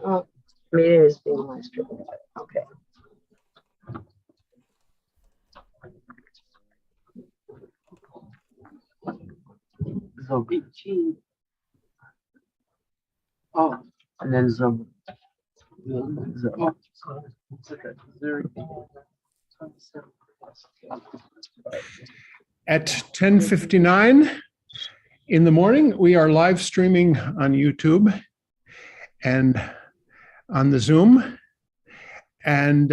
Oh, meeting is being live streamed. Okay. Gokee. Oh, and then some. At 10:59 in the morning, we are live streaming on YouTube and on the Zoom. And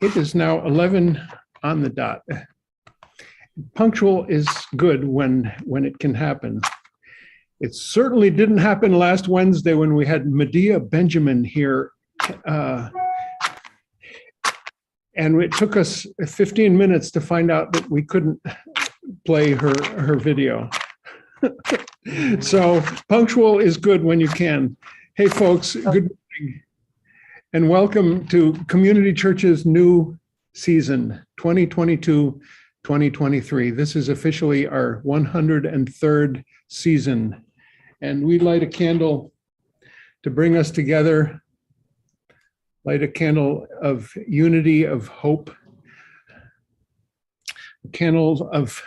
it is now 11 on the dot. Punctual is good when it can happen. It certainly didn't happen last Wednesday when we had Medea Benjamin here. And it took us 15 minutes to find out that we couldn't play her video. So punctual is good when you can. Hey, folks, good morning. And welcome to Community Church's new season, 2022-2023. This is officially our 103rd season. And we light a candle to bring us together, light a candle of unity, of hope, a candle of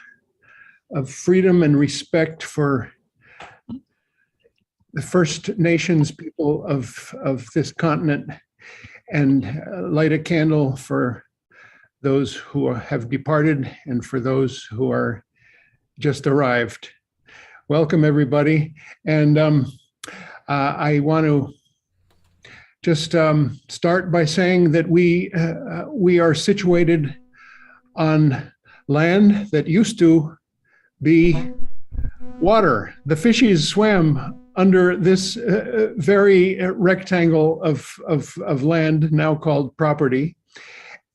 freedom and respect for the First Nations people of this continent, and light a candle for those who have departed and for those who are just arrived. Welcome, everybody. And I want to just start by saying that we are situated on land that used to be water. The fishies swam under this very rectangle of land now called property.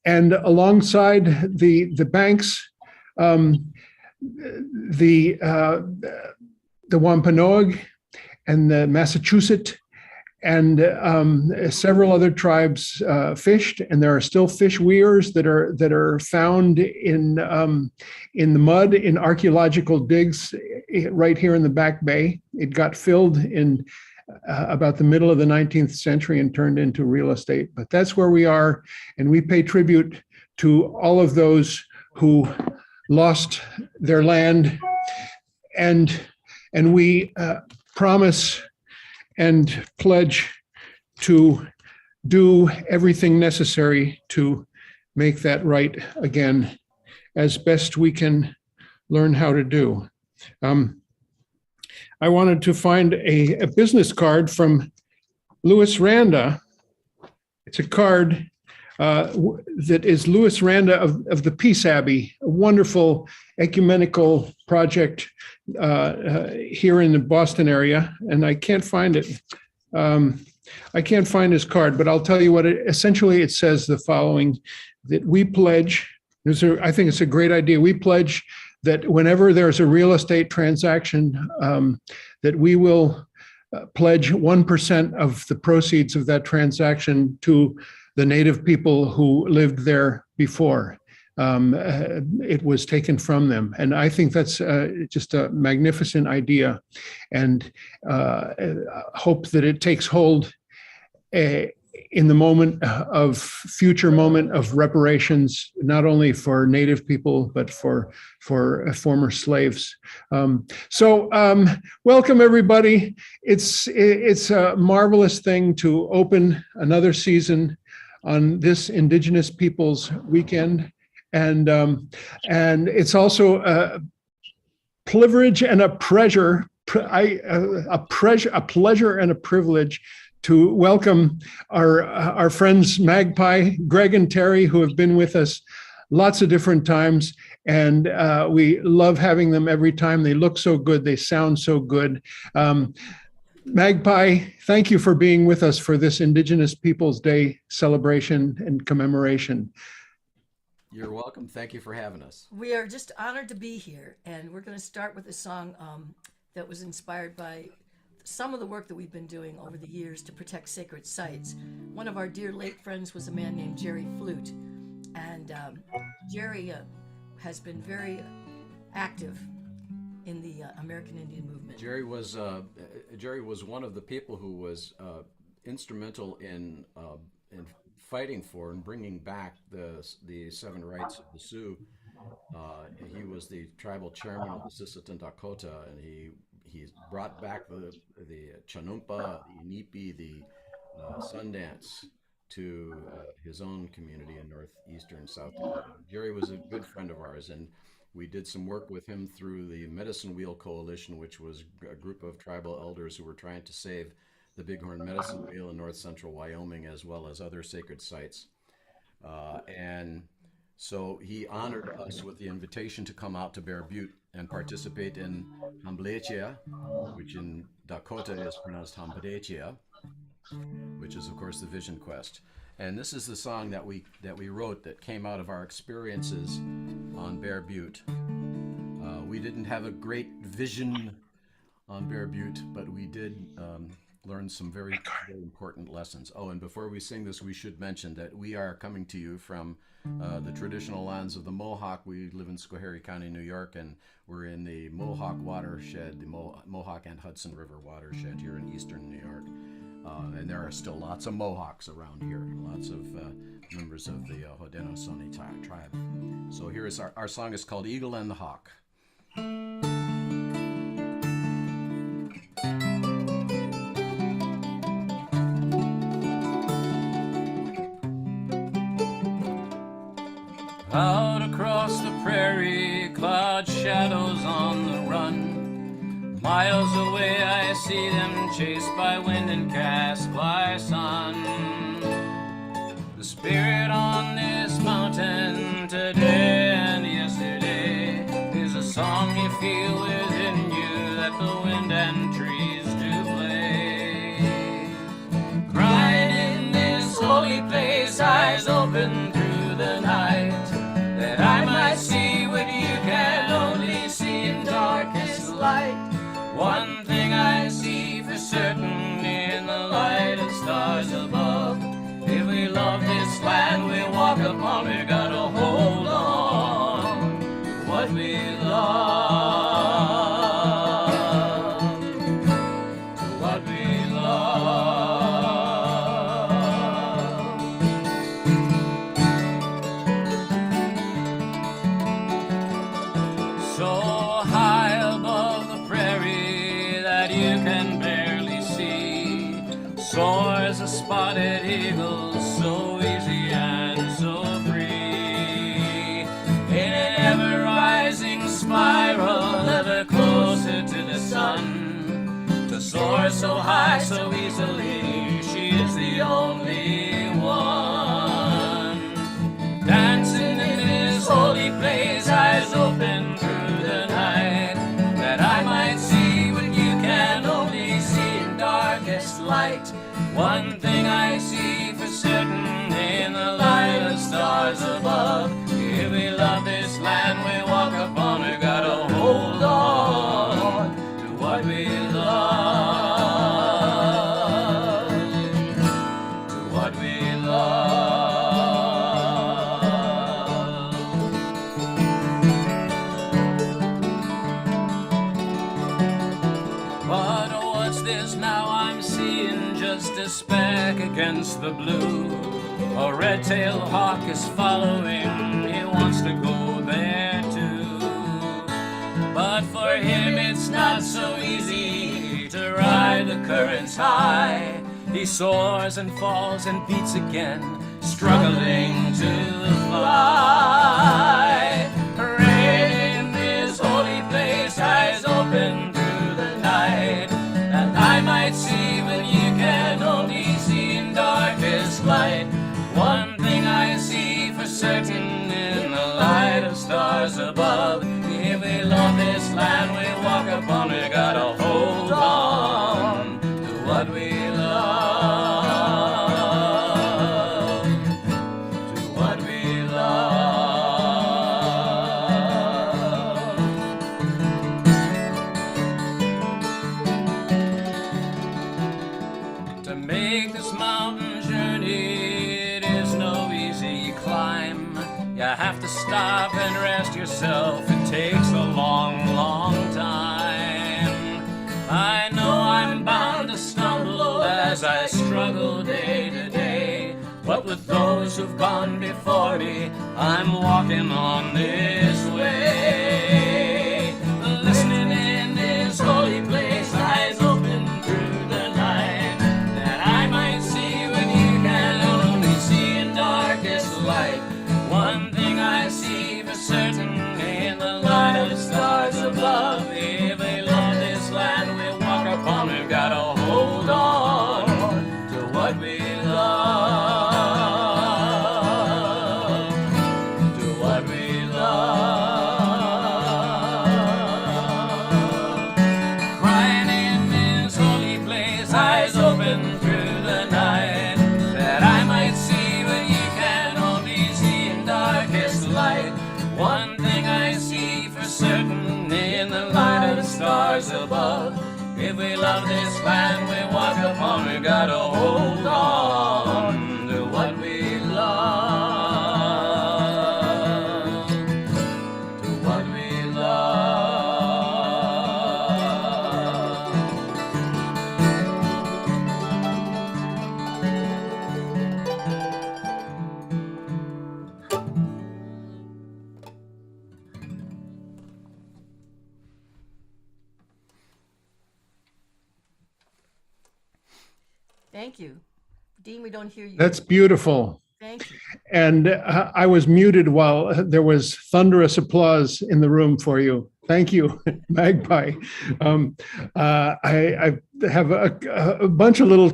And alongside the banks, the Wampanoag and the Massachusetts and several other tribes fished, and there are still fish weirs that are found in the mud in archaeological digs right here in the Back Bay. It got filled in about the middle of the 19th century and turned into real estate. But that's where we are, and we pay tribute to all of those who lost their land, and we promise and pledge to do everything necessary to make that right again as best we can learn how to do. I wanted to find a business card from Louis Randa. It's a card that is Louis Randa of the Peace Abbey, a wonderful ecumenical project here in the Boston area, and I can't find it. I can't find his card, but I'll tell you what essentially it says the following, that we pledge, I think it's a great idea, we pledge that whenever there's a real estate transaction, that we will pledge 1% of the proceeds of that transaction to the Native people who lived there before it was taken from them. And I think that's just a magnificent idea, and hope that it takes hold in the future moment of reparations, not only for Native people, but for former slaves. So welcome, everybody. It's a marvelous thing to open another season on this Indigenous Peoples Weekend. And it's also a privilege and a pleasure, a pleasure and a privilege to welcome our friends Magpie, Greg and Terry, who have been with us lots of different times, and we love having them every time. They look so good, they sound so good. Magpie, thank you for being with us for this Indigenous Peoples Day celebration and commemoration. You're welcome. Thank you for having us. We are just honored to be here, and we're going to start with a song that was inspired by some of the work that we've been doing over the years to protect sacred sites. One of our dear late friends was a man named Jerry Flute, and Jerry has been very active in the American Indian movement. Jerry was one of the people who was instrumental in fighting for and bringing back the 7 rights of the Sioux. He was the tribal chairman of the Sisseton Dakota, and he brought back the Chanumpa, the Inipi, the Sundance to his own community in northeastern South Dakota. Jerry was a good friend of ours, and we did some work with him through the Medicine Wheel Coalition, which was a group of tribal elders who were trying to save the Bighorn Medicine Wheel in north central Wyoming, as well as other sacred sites. And so he honored us with the invitation to come out to Bear Butte and participate in Hambletia, which in Dakota is pronounced Hambletia, which is of course the Vision Quest. And this is the song that we wrote that came out of our experiences on Bear Butte. We didn't have a great vision on Bear Butte, but we did learn some very, very important lessons. Oh, and before we sing this, we should mention that we are coming to you from the traditional lands of the Mohawk. We live in Schoharie County, New York, and we're in the Mohawk watershed, the Mohawk and Hudson River watershed here in eastern New York. And there are still lots of Mohawks around here, lots of members of the Haudenosaunee tribe. So here is our song is called Eagle and the Hawk. Out across the prairie, cloud shadows on the run. Miles away I see them chased by wind and cast by sun. The spirit on this mountain today and yesterday is a song you feel within you that the wind and trees do play. Crying in this holy place, eyes open through the night, that I might see what you can only see in darkest light. One thing I see for certain in the light of stars above, if we love this land we walk upon, we gotta hold on to what we love, to what we love. So high above the prairie that you can barely see, soars a spotted eagle, so easy and so free. In an ever-rising spiral, ever closer to the sun, to soar so high, so easily, she is the only one. Dancing in this holy place, eyes open through the night, that I might see what you can only see in darkest light. One thing I see for certain in the light of stars above, if we love this land we walk upon, we gotta hold on to what we love, to what we love. But what's this now I'm seeing, just a speck against the blue? A red-tailed hawk is following, he wants to go there too. But for him it's not so easy to ride the currents high. He soars and falls and beats again, struggling to fly. Right in this holy place, eyes open through the night, that I might see what you can only see in darkest light. One thing I see for certain in the light of stars above, if we love this land we walk upon, we gotta hold on to what we love, to what we love. To make this mountain journey, it is no easy climb. You have to stop and rest yourself. It takes a long, long time. I'm walking on this way, listening in this holy place, eyes open through the night, that I might see what you can only see in darkest light. One thing I see for certain in the light of the stars above, if we love this land we walk upon, we've got to hold on to what we love, to what we love. Crying in this holy place, eyes open through the night, that I might see what you can only see in darkest light. One thing I see for certain in the light of the stars above, if we love this land we walk upon, we gotta hold on to what we love, to what we love. Thank you. Dean, we don't hear you. That's beautiful. Thank you. And I was muted while there was thunderous applause in the room for you. Thank you, Magpie. I have a bunch of little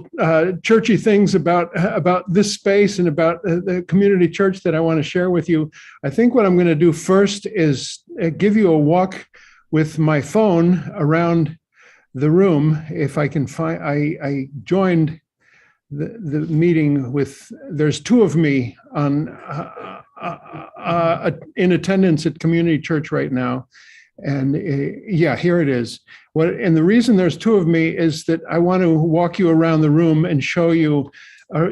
churchy things about this space and about the community church that I want to share with you. I think what I'm going to do first is give you a walk with my phone around the room. If I can find, I joined the meeting with, there's two of me on in attendance at community church right now. And yeah, here it is. And the reason there's two of me is that I want to walk you around the room and show you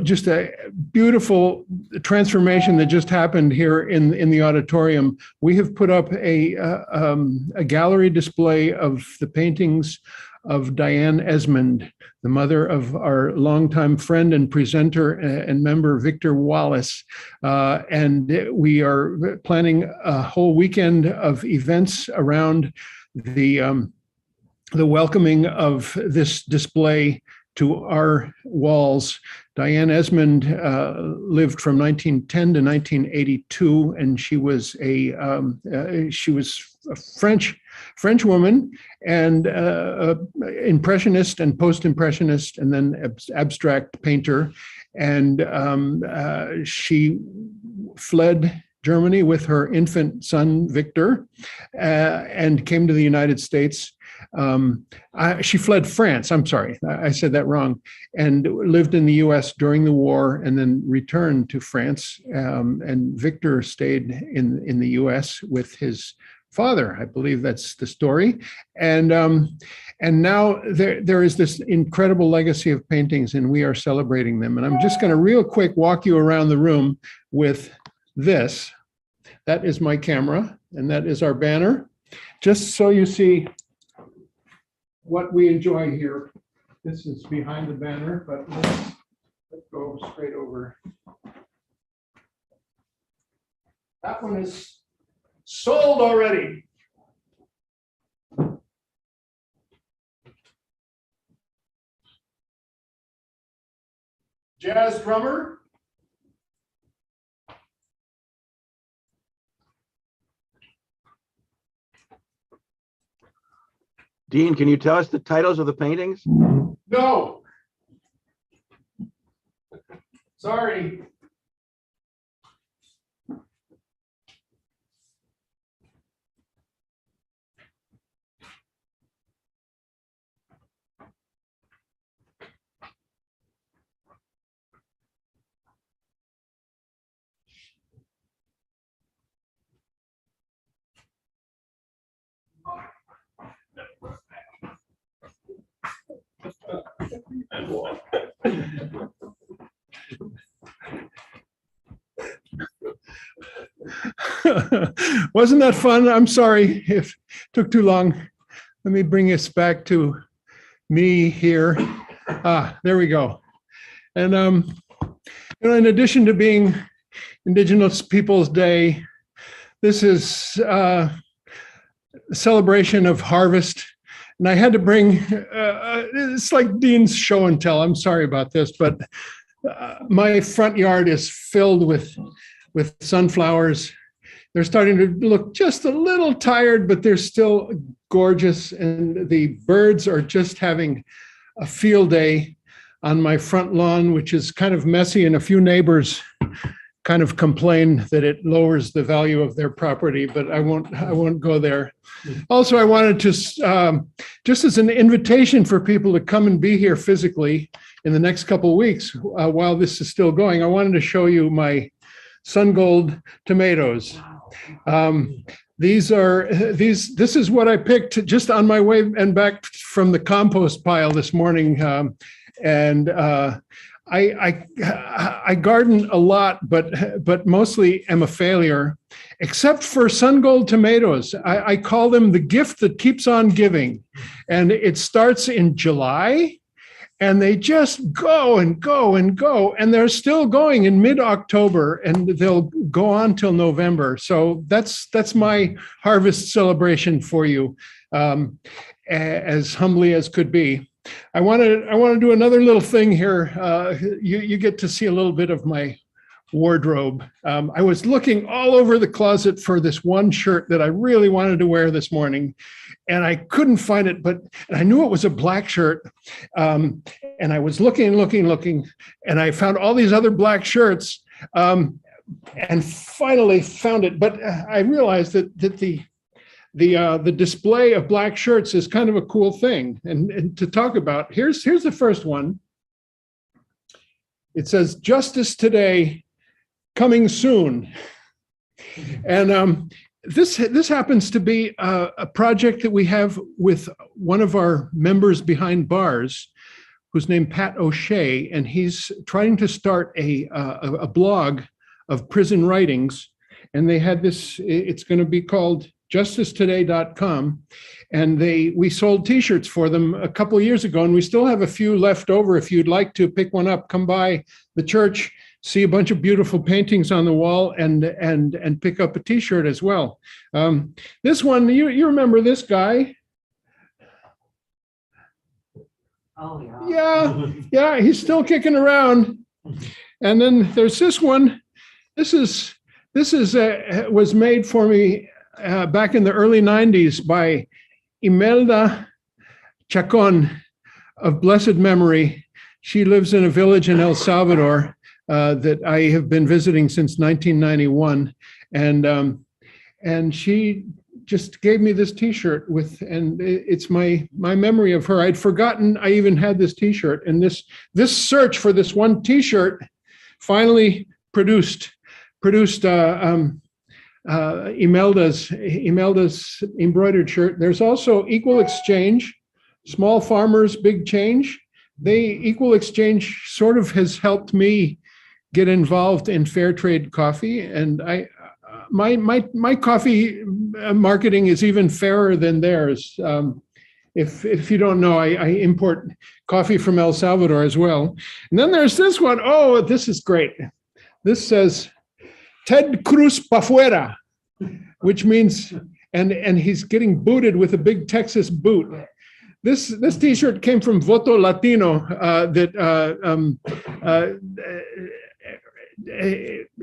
just a beautiful transformation that just happened here in the auditorium. We have put up a gallery display of the paintings of Diane Esmond, the mother of our longtime friend and presenter and member Victor Wallace. And we are planning a whole weekend of events around the welcoming of this display to our walls. Diane Esmond lived from 1910 to 1982, and she was a French woman, and impressionist and post-impressionist, and then abstract painter. And she fled Germany with her infant son, Victor, and came to the United States. She fled France, I'm sorry, I said that wrong, and lived in the US during the war and then returned to France. And Victor stayed in the US with his father. I believe that's the story. And now there is this incredible legacy of paintings, and we are celebrating them. And I'm just going to real quick walk you around the room with this. That is my camera, and that is our banner, just so you see what we enjoy here. This is behind the banner, but let's go straight over. That one is sold already. Jazz drummer. Dean, can you tell us the titles of the paintings? No. Sorry. Wasn't that fun? I'm sorry if it took too long. Let me bring us back to me here. There we go. And in addition to being Indigenous Peoples Day. This is a celebration of harvest. And I had to bring, it's like Dean's show and tell. I'm sorry about this, but my front yard is filled with sunflowers. They're starting to look just a little tired, but they're still gorgeous. And the birds are just having a field day on my front lawn, which is kind of messy, and a few neighbors kind of complain that it lowers the value of their property, but I won't go there. Also, I wanted to, just as an invitation for people to come and be here physically in the next couple of weeks, while this is still going, I wanted to show you my sun gold tomatoes. This is what I picked just on my way and back from the compost pile this morning. I garden a lot, but mostly am a failure, except for sun gold tomatoes. I call them the gift that keeps on giving. And it starts in July, and they just go and go and go. And they're still going in mid-October, and they'll go on till November. So that's my harvest celebration for you, as humbly as could be. I want to do another little thing here. You get to see a little bit of my wardrobe. I was looking all over the closet for this one shirt that I really wanted to wear this morning, and I couldn't find it, but I knew it was a black shirt. And I was looking, and I found all these other black shirts, and finally found it. But I realized that the display of black shirts is kind of a cool thing, and to talk about. Here's the first one. It says, "Justice Today, coming soon." And this happens to be a project that we have with one of our members behind bars, who's named Pat O'Shea, and he's trying to start a blog of prison writings. And they had this, it's going to be called justicetoday.com, and we sold t-shirts for them a couple of years ago, and we still have a few left over. If you'd like to pick one up, come by the church, see a bunch of beautiful paintings on the wall, and pick up a t-shirt as well. This one, you remember this guy? Oh, yeah. Yeah, he's still kicking around. And then there's this one. This was made for me back in the early 90s by Imelda Chacon of blessed memory. She lives in a village in El Salvador that I have been visiting since 1991. And she just gave me this t-shirt and it's my memory of her. I'd forgotten I even had this t-shirt, and this search for this one t-shirt finally produced Imelda's embroidered shirt. There's also Equal Exchange, Small Farmers, Big Change. Equal Exchange sort of has helped me get involved in fair trade coffee, and my coffee marketing is even fairer than theirs. If you don't know, I import coffee from El Salvador as well. And then there's this one. Oh, this is great. This says, Ted Cruz pa fuera, which means, and he's getting booted with a big Texas boot. This t-shirt came from Voto Latino,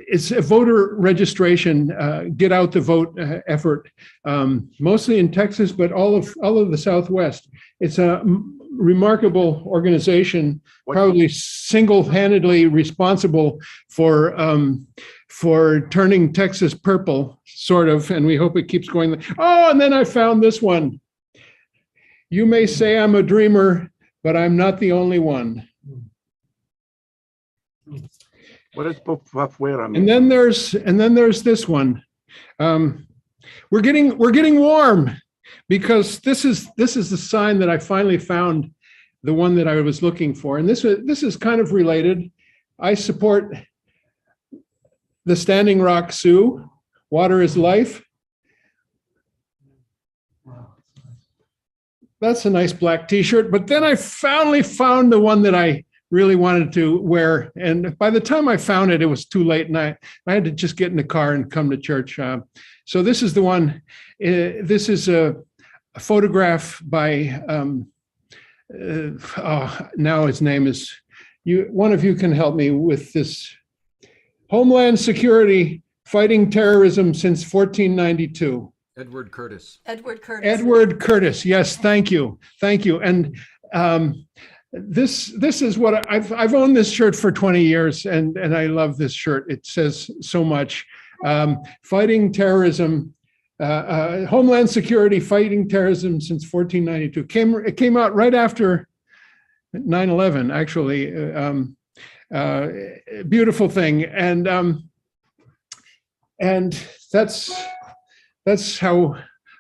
it's a voter registration, get out the vote effort, mostly in Texas, but all of the Southwest. It's a remarkable organization, probably single-handedly responsible for turning Texas purple, sort of, and we hope it keeps going. Oh, and then I found this one. You may say I'm a dreamer, but I'm not the only one. What does pafuera mean? And then there's this one. We're getting warm, because this is the sign that I finally found, the one that I was looking for. And this is kind of related. I support the Standing Rock Sioux. Water is life. That's a nice black t-shirt. But then I finally found the one that I really wanted to wear. And by the time I found it, it was too late, and I had to just get in the car and come to church. So this is the one. This is a photograph by, now his name is, one of you can help me with this. Homeland Security, fighting terrorism since 1492. Edward Curtis. Edward Curtis. Edward Curtis. Yes, thank you. Thank you. And this is what I've owned this shirt for 20 years, and I love this shirt. It says so much. Fighting terrorism, Homeland Security, fighting terrorism since 1492. It came out right after 9/11, actually. Beautiful thing, and that's how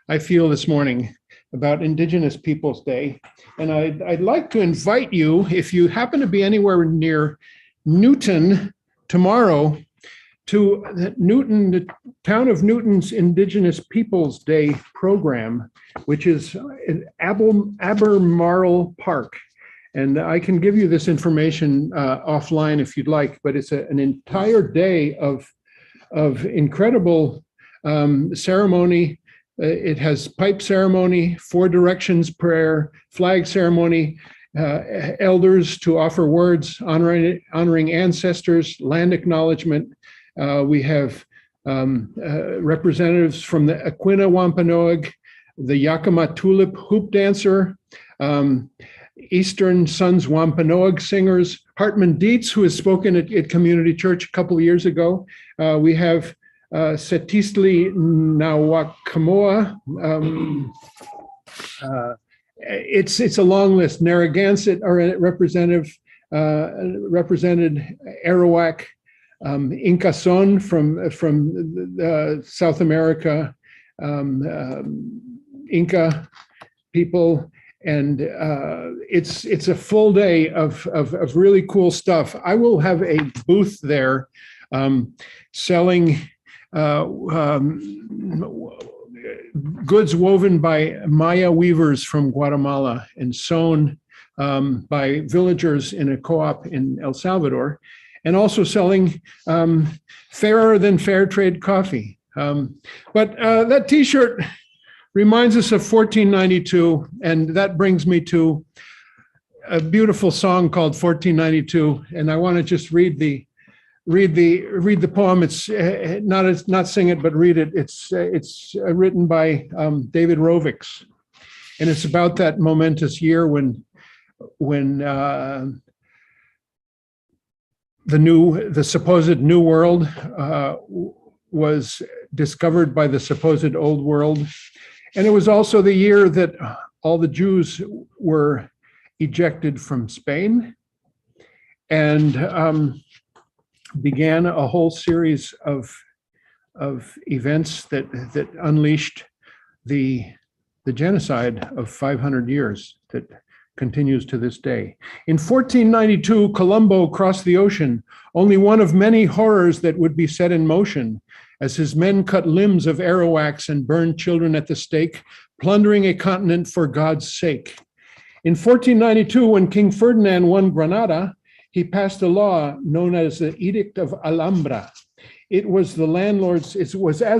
I feel this morning about Indigenous Peoples Day. And I'd like to invite you, if you happen to be anywhere near Newton tomorrow, to Newton, the town of Newton's Indigenous Peoples Day program, which is in Albemarle Park. And I can give you this information offline if you'd like, but it's an entire day of incredible ceremony. It has pipe ceremony, 4 directions prayer, flag ceremony, elders to offer words, honoring ancestors, land acknowledgement. We have representatives from the Aquinnah Wampanoag, the Yakima Tulip hoop dancer, Eastern Sons Wampanoag singers, Hartman Dietz, who has spoken at Community Church a couple of years ago. We have Setistli Nawakamoa. It's a long list. Narragansett are represented Arawak, Inca Son from South America, Inca people. And it's a full day of really cool stuff. I will have a booth there selling goods woven by Maya weavers from Guatemala and sewn by villagers in a co-op in El Salvador, and also selling fairer than fair trade coffee. But that T-shirt reminds us of 1492, and that brings me to a beautiful song called 1492. And I want to just read the poem. It's not sing it, but read it. It's written by David Rovics, and it's about that momentous year when the supposed New World was discovered by the supposed Old World. And it was also the year that all the Jews were ejected from Spain, and began a whole series of events that unleashed the genocide of 500 years that continues to this day. In 1492, Colombo crossed the ocean, only one of many horrors that would be set in motion, as his men cut limbs of Arawaks and burned children at the stake, plundering a continent for God's sake. In 1492, when King Ferdinand won Granada, he passed a law known as the Edict of Alhambra. It was as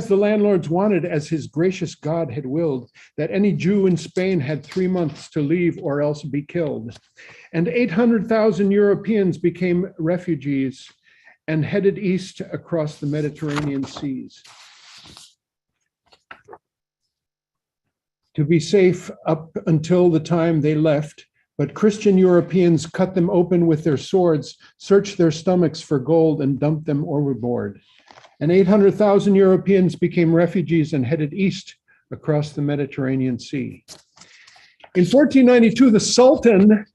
the landlords wanted, as his gracious God had willed, that any Jew in Spain had 3 months to leave or else be killed. And 800,000 Europeans became refugees and headed east across the Mediterranean seas to be safe up until the time they left. But Christian Europeans cut them open with their swords, searched their stomachs for gold, and dumped them overboard. And 800,000 Europeans became refugees and headed east across the Mediterranean Sea. In 1492, the Sultan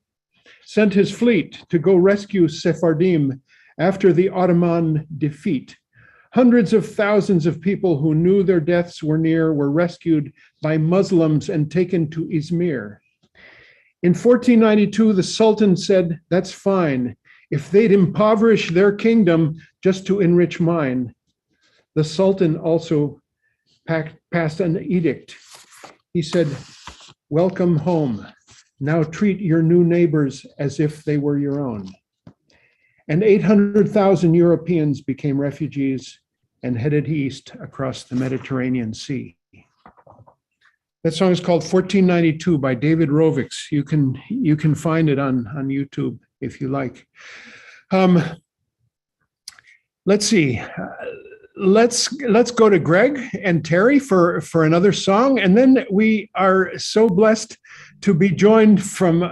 sent his fleet to go rescue Sephardim after the Ottoman defeat. Hundreds of thousands of people who knew their deaths were near were rescued by Muslims and taken to Izmir. In 1492, the Sultan said, "That's fine, if they'd impoverish their kingdom just to enrich mine." The Sultan also passed an edict. He said, "Welcome home. Now treat your new neighbors as if they were your own." and 800,000 Europeans became refugees and headed east across the Mediterranean Sea. That song is called 1492 by David Rovics. You can find it on YouTube if you like. Let's see. Let's go to Greg and Terry for another song, and then we are so blessed to be joined from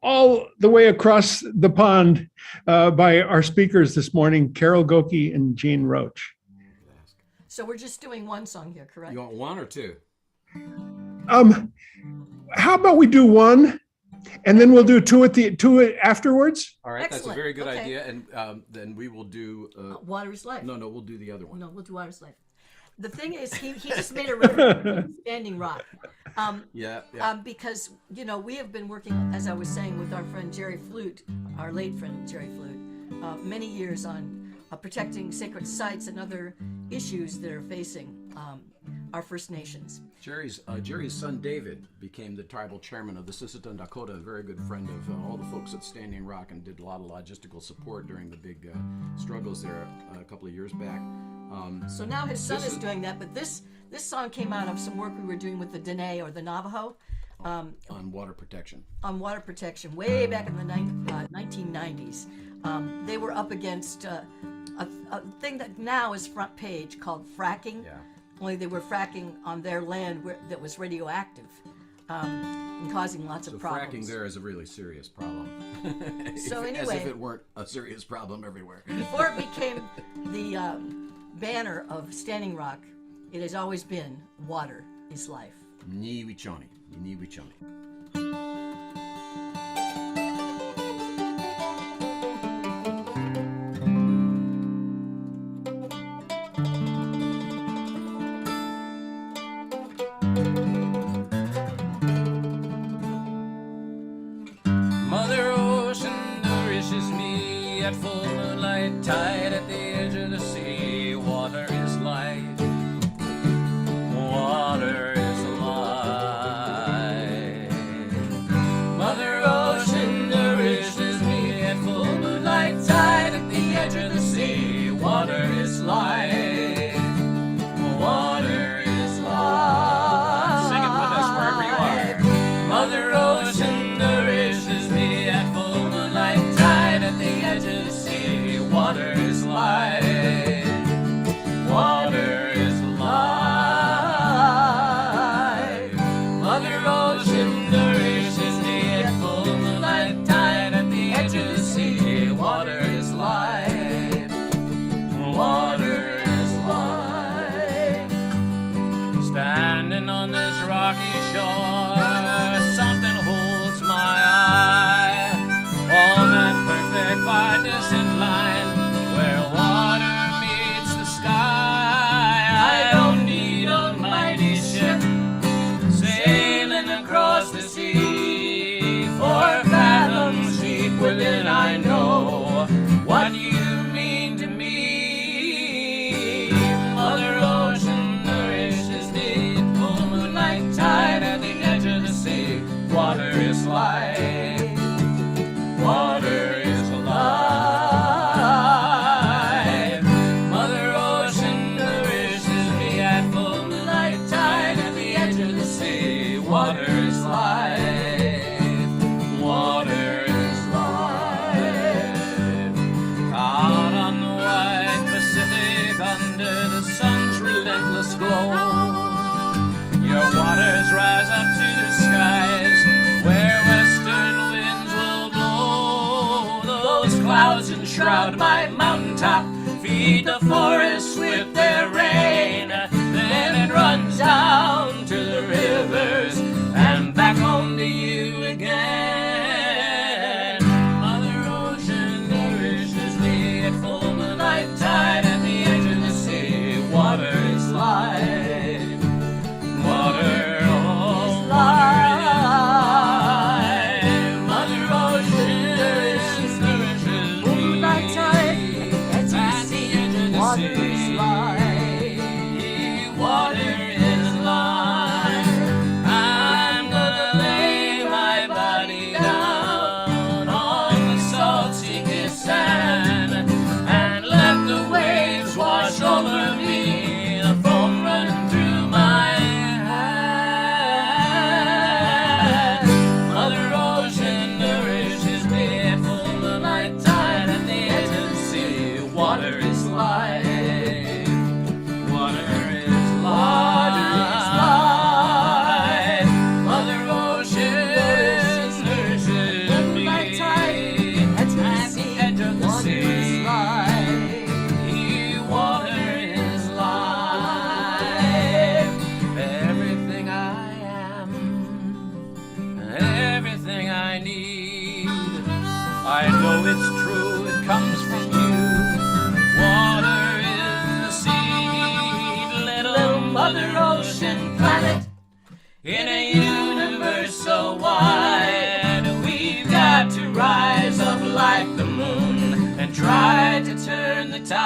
all the way across the pond by our speakers this morning, Carol Gokee and Jeanne Roach. So we're just doing one song here, correct? You want one or two? How about we do one, and then we'll do two afterwards? All right, Excellent. that's a very good Okay. idea, and then we will do. Water is Life. No, we'll do the other one. No, we'll do Water is Life. The thing is, he just made a reference to Standing Rock. Yeah. Because, we have been working, as I was saying, with our friend Jerry Flute, our late friend Jerry Flute, many years on protecting sacred sites and other issues that are facing our First Nations. Jerry's son David became the tribal chairman of the Sisseton Dakota, a very good friend of all the folks at Standing Rock, and did a lot of logistical support during the big struggles there a couple of years back. So now his son is doing that, but this song came out of some work we were doing with the Dene or the Navajo. On water protection. On water protection, way back in the 1990s. They were up against a thing that now is front page called fracking. Yeah. Only they were fracking on their land that was radioactive and causing lots of problems. Fracking there is a really serious problem. So As anyway, if it weren't a serious problem everywhere. before it became the banner of Standing Rock, it has always been water is life. Ni wichoni. Mother Ocean nourishes me at full moonlight tide at the edge of the sea. Water is life. Water is life. Mother Ocean nourishes me at full moonlight tide at the edge of the sea. Water is life. Water is life. Sing it with us wherever you are. Mother Ocean nourishes me at full moonlight tide at the edge of the sea. Water is life. Water is life. Mother Ocean nourishes me at full moonlight tide at the edge of the sea. Water is life. Water is life. Standing on this rocky shore, something holds my eye. On that perfect partition line where water meets the sky. I don't need a mighty ship sailing across the sea. 4 fathoms deep within I know what you mean to me. Mother Ocean nourishes me at full moonlight tide at the edge of the sea. Water is life. Water is life. Mother Ocean nourishes me at full moonlight tide at the edge of the sea. Water is life. Water is life. Out on the wide Pacific under the sun's relentless glow, your waters rise up to the skies where western winds will blow. Those clouds enshroud my mountaintop, feed the forests with their rain. Then it runs down to the rivers and back home to you again. Mother Ocean nourishes me at full moonlight tide at the edge of the sea. Water is life. Water is life. Mother Ocean nourishes me at the edge of the sea. I need. I know it's true, it comes from you. Water is the seed, little Mother Ocean planet. In a universe so wide, we've got to rise up like the moon and try to turn the tide.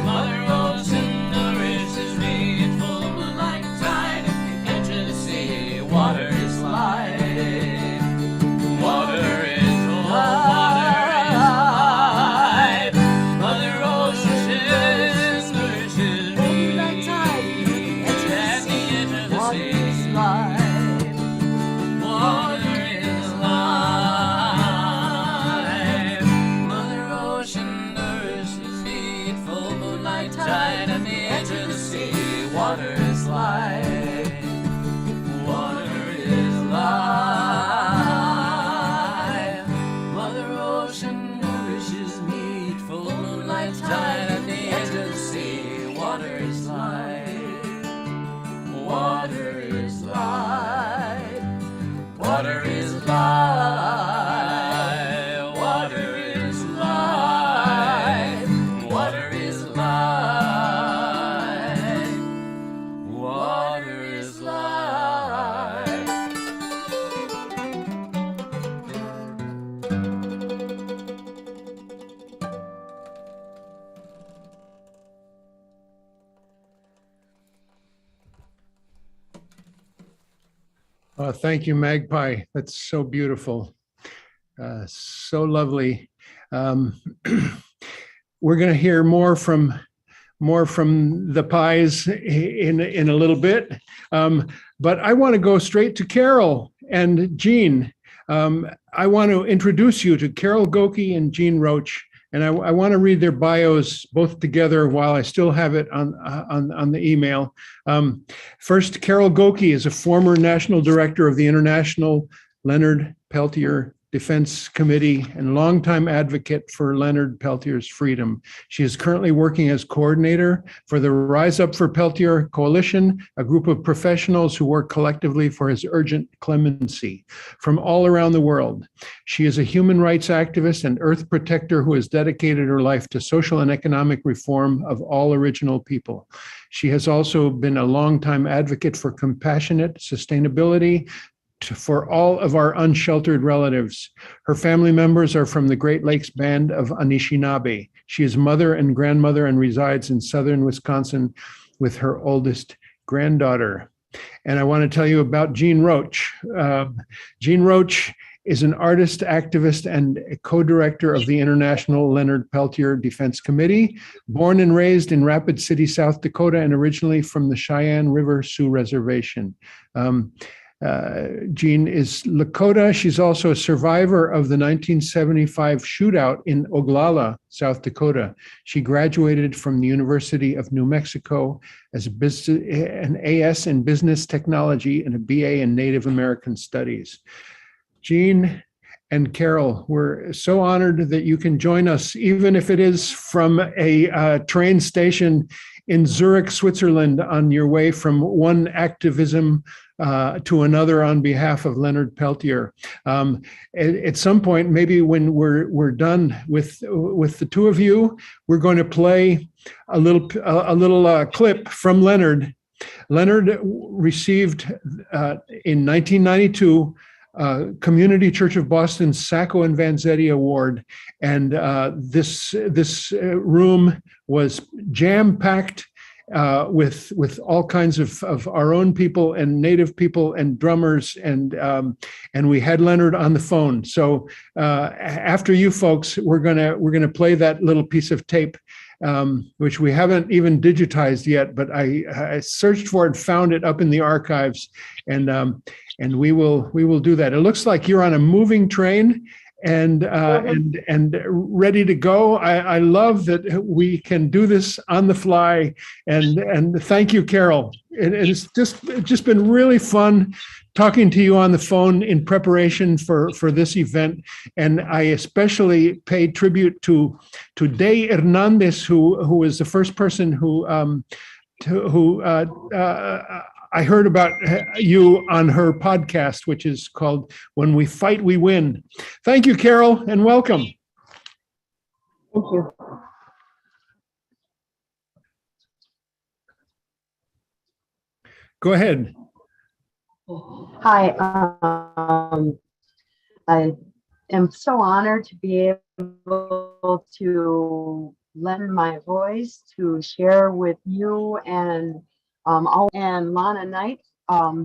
Mother Ocean nourishes me in full moonlight tide. If you enter the sea, water is life. Water is life. Mother Ocean nourishes me. Moonlight tide. At the edge of the sea. Water is life. Mother Ocean nourishes me in full moonlight tide. At the edge of the sea, water is life. Water is life. Mother Ocean nourishes me in full moonlight tide. At the edge of the sea, water is life. Water is life. Water is life. Water is life. Water is life. Water is life. Thank you, Magpie. That's so beautiful. So lovely. We're going to hear more from the pies in a little bit. But I want to go straight to Carol and Jeanne. I want to introduce you to Carol Gokee and Jeanne Roach. And I want to read their bios both together while I still have it on the email. First, Carol Gokee is a former national director of the International Leonard Peltier Defense Committee and longtime advocate for Leonard Peltier's freedom. She is currently working as coordinator for the Rise Up for Peltier Coalition, a group of professionals who work collectively for his urgent clemency from all around the world. She is a human rights activist and earth protector who has dedicated her life to social and economic reform of all original people. She has also been a longtime advocate for compassionate sustainability for all of our unsheltered relatives. Her family members are from the Great Lakes Band of Anishinaabe. She is mother and grandmother and resides in southern Wisconsin with her oldest granddaughter. And I want to tell you about Jeanne Roach. Jeanne Roach is an artist, activist, and a co-director of the International Leonard Peltier Defense Committee, born and raised in Rapid City, South Dakota, and originally from the Cheyenne River Sioux Reservation. Jeanne is Lakota. She's also a survivor of the 1975 shootout in Oglala, South Dakota. She graduated from the University of New Mexico as an AS in Business Technology and a BA in Native American Studies. Jeanne and Carol, we're so honored that you can join us, even if it is from a train station in Zurich, Switzerland, on your way from one activism to another on behalf of Leonard Peltier. At some point, maybe when we're done with the two of you, we're going to play a little clip from Leonard. Leonard received in 1992 Community Church of Boston's Sacco and Vanzetti Award, and this room was jam-packed with all kinds of our own people and Native people and drummers, and we had Leonard on the phone. So after you folks, we're gonna play that little piece of tape, which we haven't even digitized yet, but I searched for it, found it up in the archives, and we will do that. It looks like you're on a moving train and ready to go. I love that we can do this on the fly, and thank you, Carol. It's just been really fun talking to you on the phone in preparation for this event, and I especially pay tribute to Day Hernandez, who was the first person who I heard about you on her podcast, which is called When We Fight, We Win. Thank you, Carol, and welcome. Thank you. Go ahead. Hi. I am so honored to be able to lend my voice to share with you and Lana Knight.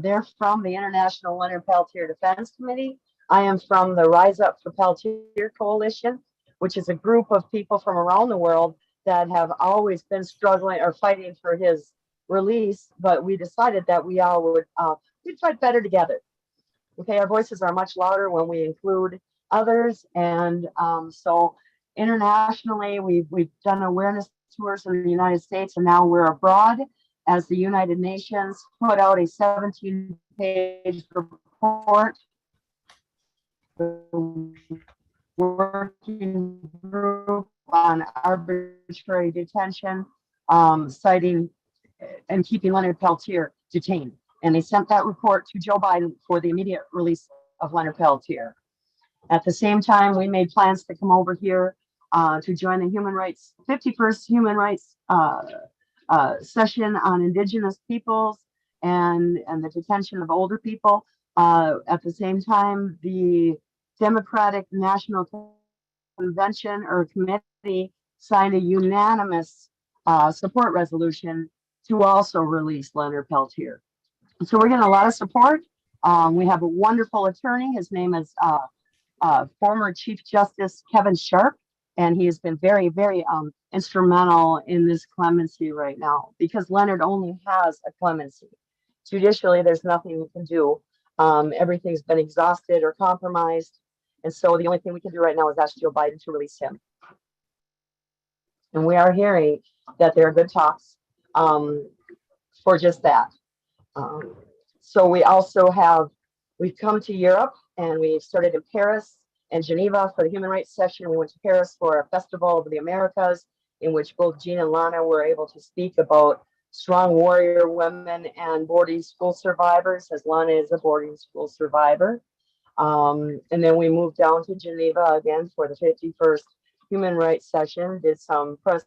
They're from the International Leonard Peltier Defense Committee. I am from the Rise Up for Peltier Coalition, which is a group of people from around the world that have always been struggling or fighting for his release, but we decided that we all would we'd fight better together. Okay, our voices are much louder when we include others, and so internationally we've done awareness tours in the United States, and now we're abroad as the United Nations put out a 17-page report. The working group on arbitrary detention, citing and keeping Leonard Peltier detained. And they sent that report to Joe Biden for the immediate release of Leonard Peltier. At the same time, we made plans to come over here to join the 51st Human Rights session on Indigenous peoples and the detention of older people. At the same time, the Democratic National Convention or Committee signed a unanimous support resolution to also release Leonard Peltier. So we're getting a lot of support. We have a wonderful attorney. His name is former Chief Justice Kevin Sharp, and he has been very, very instrumental in this clemency right now because Leonard only has a clemency. Judicially, there's nothing we can do. Everything's been exhausted or compromised. And so the only thing we can do right now is ask Joe Biden to release him. And we are hearing that there are good talks for just that. So we also we've come to Europe, and we started in Paris and Geneva for the Human Rights Session. We went to Paris for a festival of the Americas in which both Jeanne and Lana were able to speak about strong warrior women and boarding school survivors, as Lana is a boarding school survivor. And then we moved down to Geneva again for the 51st Human Rights Session, did some press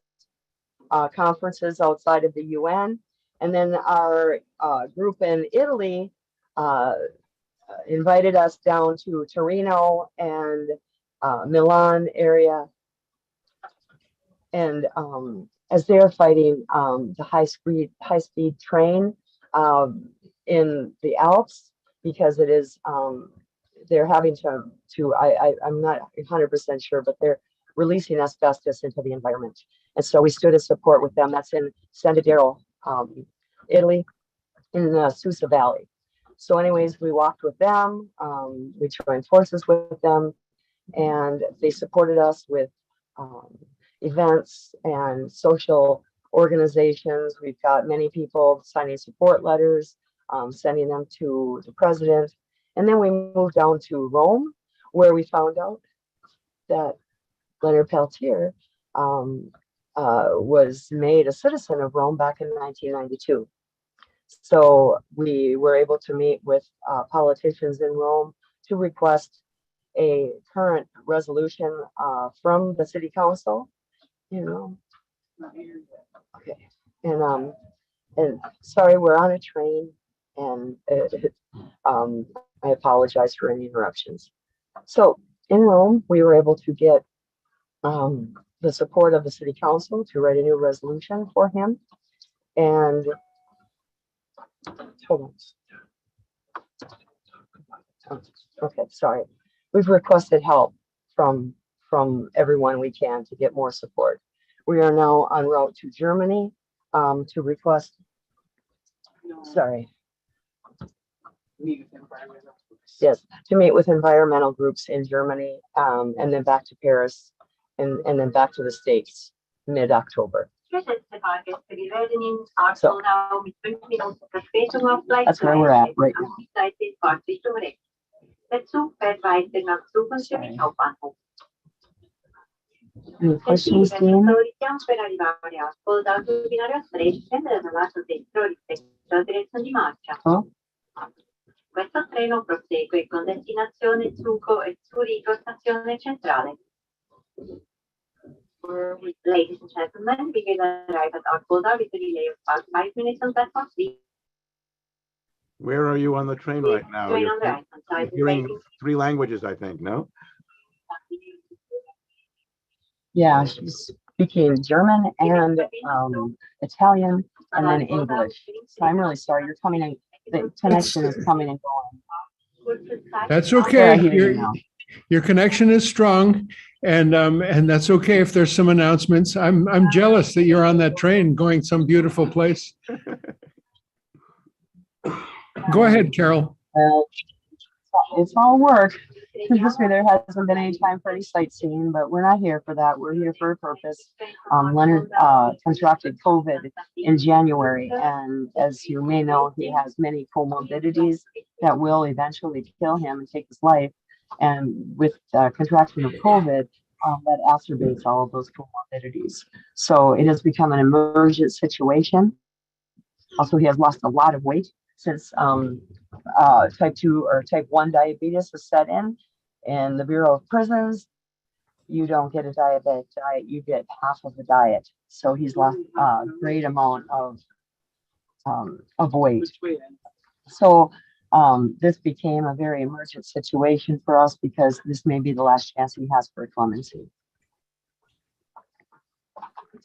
conferences outside of the UN. And then our group in Italy invited us down to Torino and Milan area. And as they're fighting the high-speed train in the Alps, because it is, they're having I'm not 100% sure, but they're releasing asbestos into the environment. And so we stood in support with them. That's in Sandidero, Italy, in the Susa Valley. So anyways, we walked with them, we joined forces with them, and they supported us with events and social organizations. We've got many people signing support letters, sending them to the president. And then we moved down to Rome, where we found out that Leonard Peltier was made a citizen of Rome back in 1992. So we were able to meet with politicians in Rome to request a current resolution from the city council, Okay, and sorry, we're on a train, and I apologize for any interruptions. So in Rome, we were able to get the support of the city council to write a new resolution for him, and hold on. Okay, sorry. We've requested help from everyone we can to get more support. We are now en route to Germany to request. Sorry. Yes, to meet with environmental groups in Germany, and then back to Paris, and then back to the States mid-October. So that's where we're at right now. Any questions, Dean? Stiamo per arrivare a Ascolta sul binario 3, scendere dall'alto destro rispetto alla direzione di marcia. Oh, Questo treno prosegue con destinazione Tsuko e Zurigo stazione centrale. Ladies and gentlemen, we will arrive at Arcola with a delay of about 5 minutes on platform 3. Where are you on the train right now? Train on the right hand side is Hearing waiting. 3 languages, I think, no? yeah, she's speaking German and Italian and then English. So I'm really sorry. You're coming in. The connection is coming and going. That's Yeah, I okay. hear you now. Your connection is strong, and that's okay if there's some announcements. I'm jealous that you're on that train going some beautiful place. Go ahead, Carol. Well, it's all work. This way there hasn't been any time for any sightseeing, but we're not here for that. We're here for a purpose. Leonard contracted COVID in January, and as you may know, he has many comorbidities that will eventually kill him and take his life. And with contraction of COVID, that exacerbates all of those comorbidities. So it has become an emergent situation. Also, he has lost a lot of weight since type 2 or type 1 diabetes was set in. In the Bureau of Prisons, you don't get a diabetic diet, you get half of the diet. So he's lost a great amount of weight. So this became a very emergent situation for us because this may be the last chance he has for clemency.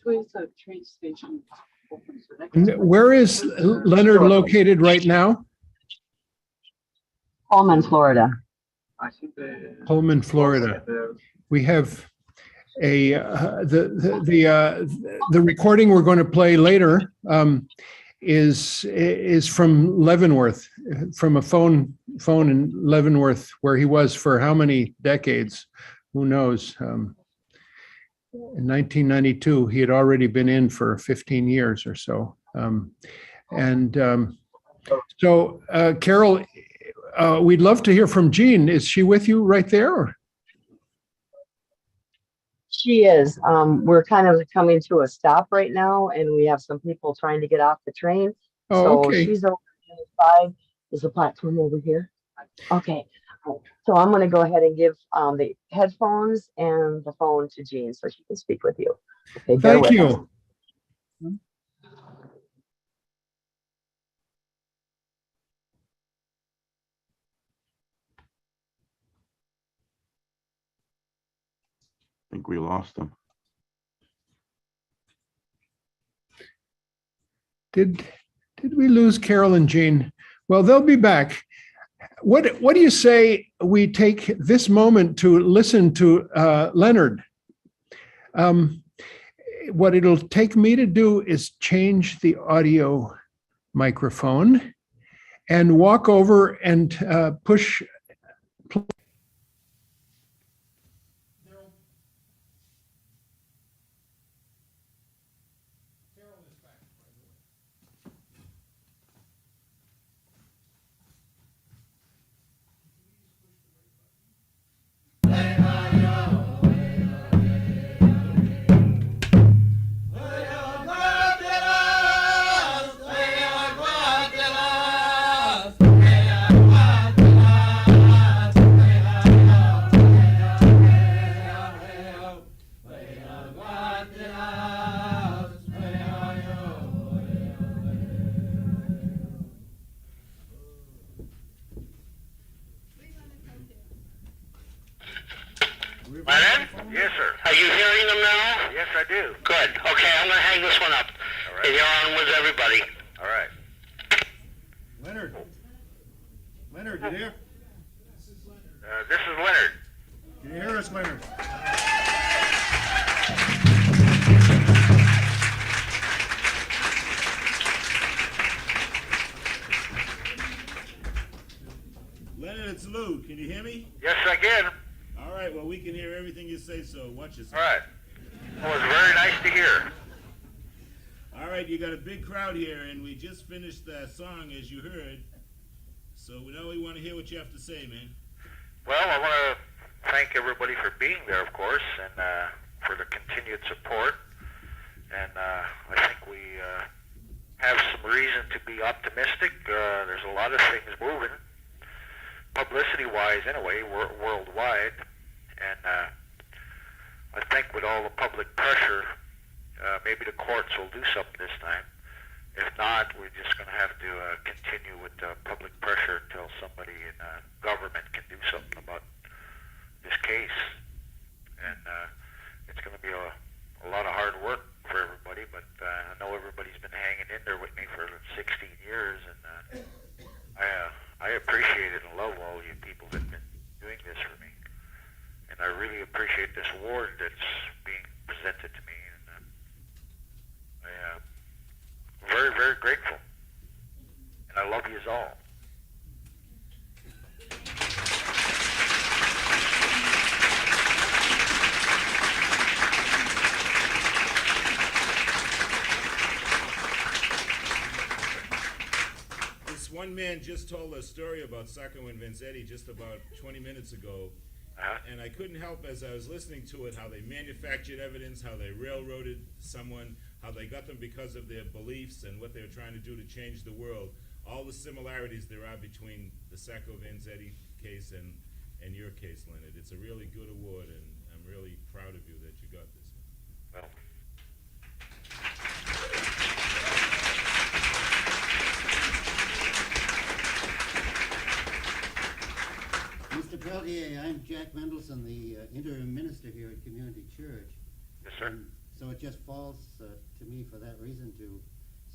Train station. Where is Leonard located right now? Pullman, Florida. Pullman, Florida. We have the recording we're going to play later is from Leavenworth, from a phone in Leavenworth, where he was for how many decades? Who knows? In 1992, he had already been in for 15 years or so. So, Carol, we'd love to hear from Jeanne. Is she with you right there? Or? She is. We're kind of coming to a stop right now, and we have some people trying to get off the train. Oh, so okay. she's over on the side. There's a platform over here. Okay. So I'm going to go ahead and give the headphones and the phone to Jeanne so she can speak with you. Okay, Thank you. I think we lost them. Did we lose Carol and Jeanne? Well, they'll be back. What do you say we take this moment to listen to Leonard? What it'll take me to do is change the audio microphone and walk over and push. Leonard? Yes, sir. Are you hearing them now? Yes, I do. Good. Okay, I'm going to hang this one up. All right. And you're on with everybody. All right. Leonard. Leonard, you there? This is Leonard. Can you hear us, Leonard? Leonard, it's Lou. Can you hear me? Yes, I can. All right, well, we can hear everything you say, so watch yourself. All right. Well, it's very nice to hear. All right, you got a big crowd here, and we just finished that song, as you heard. So now we want to hear what you have to say, man. Well, I want to thank everybody for being there, of course, and for the continued support. And I think we have some reason to be optimistic. There's a lot of things moving, publicity-wise anyway, worldwide. And I think with all the public pressure, maybe the courts will do something this time. If not, we're just going to have to continue with public pressure until somebody in government can do something about this case. And it's going to be a lot of hard work for everybody, but I know everybody's been hanging in there with me for 16 years, and I appreciate it and love all you people that have been doing this for me. And I really appreciate this award that's being presented to me. And I'm very, very grateful. And I love yous all. This one man just told a story about Sacco and Vanzetti just about 20 minutes ago. And I couldn't help as I was listening to it how they manufactured evidence, how they railroaded someone, how they got them because of their beliefs and what they were trying to do to change the world. All the similarities there are between the Sacco Vanzetti case and your case, Leonard. It's a really good award, and I'm really proud of you that you got this. Well, Mr. Peltier, I'm Jack Mendelson, the interim minister here at Community Church. yes, sir. And so it just falls to me for that reason to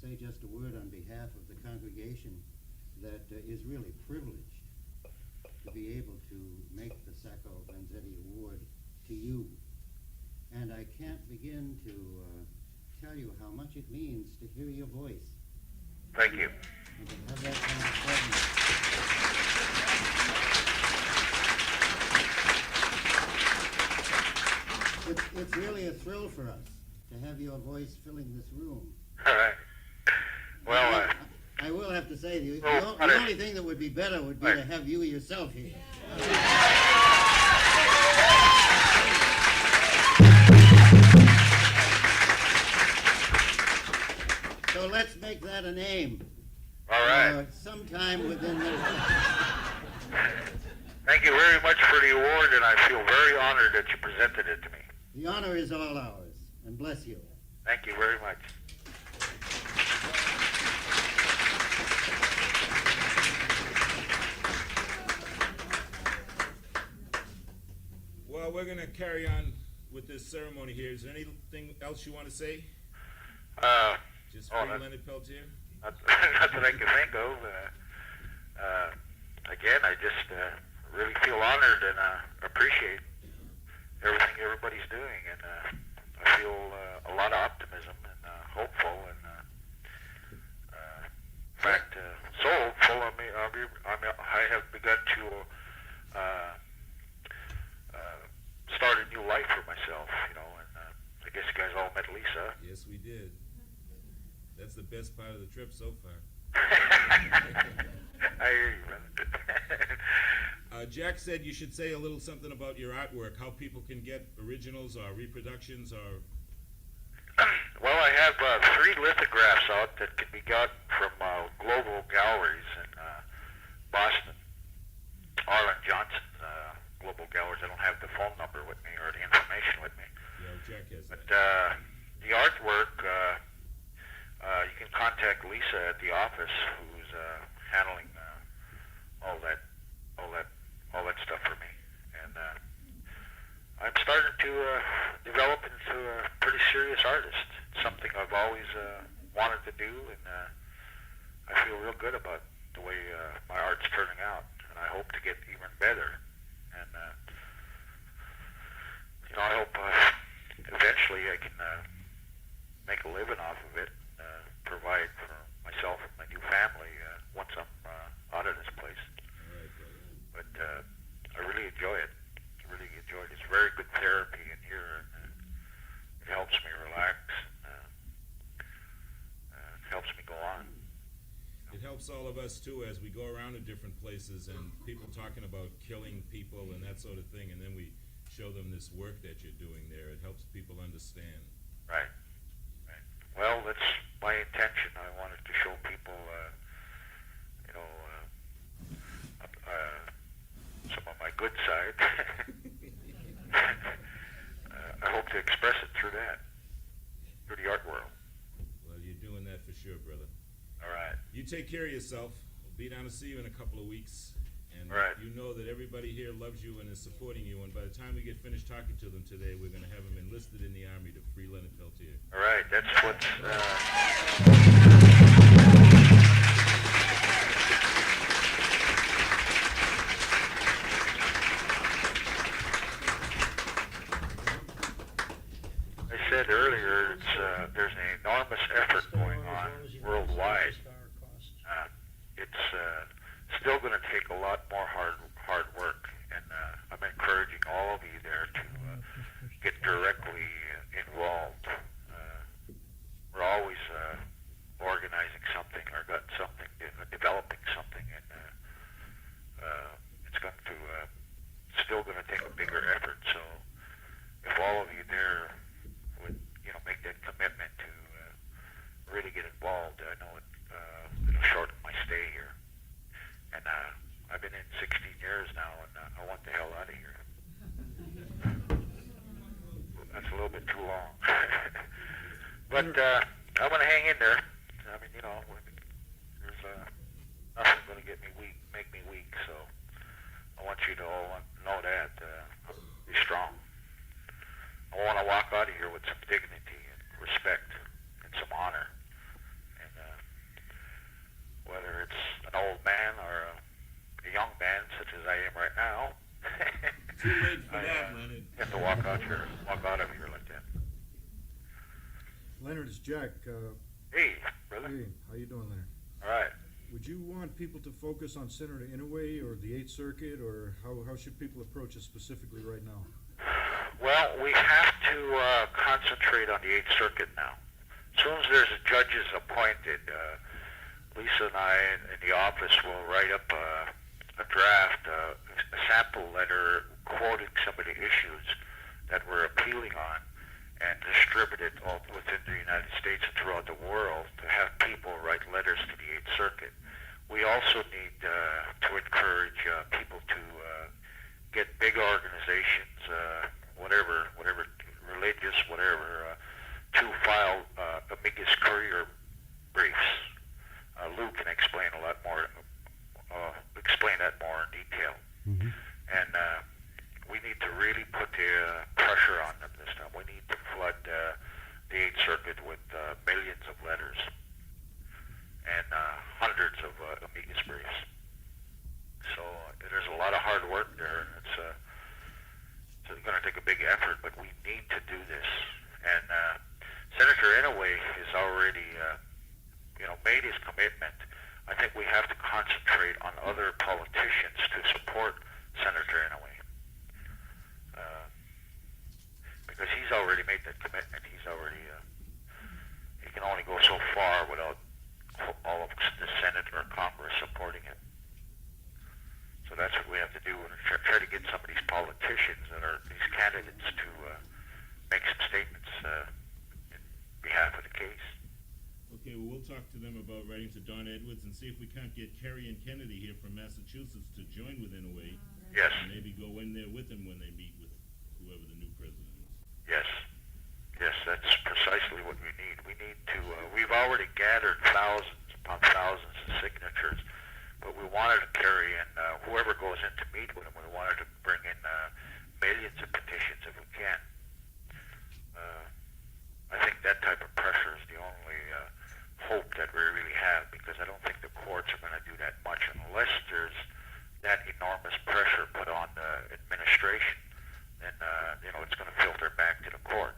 say just a word on behalf of the congregation that is really privileged to be able to make the Sacco Vanzetti Award to you. And I can't begin to tell you how much it means to hear your voice. Thank you. And to have that kind of presence. It's really a thrill for us to have your voice filling this room. All right. Well, I will have to say, the Oh, only thing that would be better would be Right. to have you yourself here. So let's make that a name. all right. Sometime within the... Thank you very much for the award, and I feel very honored that you presented it to me. The honor is all ours, and bless you. Thank you very much. Well, we're going to carry on with this ceremony here. Is there anything else you want to say? Just free Leonard Peltier? Not that I can think of. Again, I just really feel honored and appreciate everything everybody's doing, and I feel a lot of optimism and hopeful, and in fact, so hopeful. I have begun to start a new life for myself, and I guess you guys all met Lisa. Yes, we did. That's the best part of the trip so far. I hear you, man. Jack said you should say a little something about your artwork, how people can get originals or reproductions or... Well, I have 3 lithographs out that can be got from global galleries in Boston. Arlen Johnson Global Galleries. I don't have the phone number with me or the information with me. Yeah, Jack has But that. the artwork, you can contact Lisa at the office, who's handling all that stuff for me. And I'm starting to develop into a pretty serious artist. It's something I've always wanted to do, and I feel real good about the way my art's turning out, and I hope to get even better. And I hope eventually I can make a living off of it, provide for myself and my new family once I'm out of this place. But I really enjoy it. It's very good therapy in here, and it helps me relax. It helps me go on. It helps all of us too as we go around to different places and people talking about killing people and that sort of thing, and then we show them this work that you're doing there. It helps people understand. Right. Right. Well, that's my intention. I wanted to show people, some of my good side. I hope to express it through that, through the art world. Well, you're doing that for sure, brother. All right. You take care of yourself. We'll be down to see you in a couple of weeks. And Right. you know that everybody here loves you and is supporting you. And by the time we get finished talking to them today, we're going to have them enlisted in the Army to free Leonard Peltier. All right. That's what. I said earlier, there's an enormous effort going on worldwide. It's still going to take a lot more hard work, and I'm encouraging all of you there to get directly involved. We're always organizing something or got something, developing something, and it's going to still going to take a bigger effort. So if all of you there would, make that commitment to really get involved, I know it'll shorten my stay here. And I've been in 16 years now, and I want the hell out of here. That's a little bit too long. But I'm going to hang in there. I mean, there's nothing going to make me weak. So I want you to all know that. Be strong. I want to walk out of here with some dignity and respect and some honor. And whether it's an old man or a young man, such as I am right now, Too late for that, Leonard. You have to walk out of here like that. Leonard, it's Jack. Hey, brother. Hey, how you doing, Leonard? All right. Would you want people to focus on Senator Inouye or the 8th Circuit, or how should people approach it specifically right now? Well, we have to concentrate on the 8th Circuit now. As soon as there's judges appointed, Lisa and I in the office will write up a draft, a sample letter quoting some of the issues that we're appealing on, and distribute it all within the United States and throughout the world to have people write letters to the 8th Circuit. We also need to encourage people to get big organizations, whatever, religious, whatever, to file amicus curiae briefs. Lou can explain a lot more, explain that more in detail. Mm-hmm. And we need to really put the pressure on them this time. We need to flood the 8th Circuit with millions of letters and hundreds of amicus briefs. So there's a lot of hard work there. It's going to take a big effort, but we need to do this. And Senator Inouye has already, made his commitment. I think we have to concentrate on other politicians to support Senator Inouye. Because he's already made that commitment. He can only go so far without all of the Senate or Congress supporting it. So that's what we have to do, and try to get some of these politicians that are these candidates to make some statements in behalf of the case. Okay, well, we'll talk to them about writing to Don Edwards and see if we can't get Kerry and Kennedy here from Massachusetts to join with Inouye. Yes. And maybe go in there with him when they meet with whoever the new president is. Yes. Yes, that's precisely what we need. We need to, we've already gathered thousands upon thousands of signatures, but we wanted to carry in, whoever goes in to meet with him, we wanted to bring in millions of petitions if we can. I think that type of pressure is the only hope that we really have, because I don't think the courts are going to do that much unless there's that enormous pressure put on the administration. Then, it's going to filter back to the court.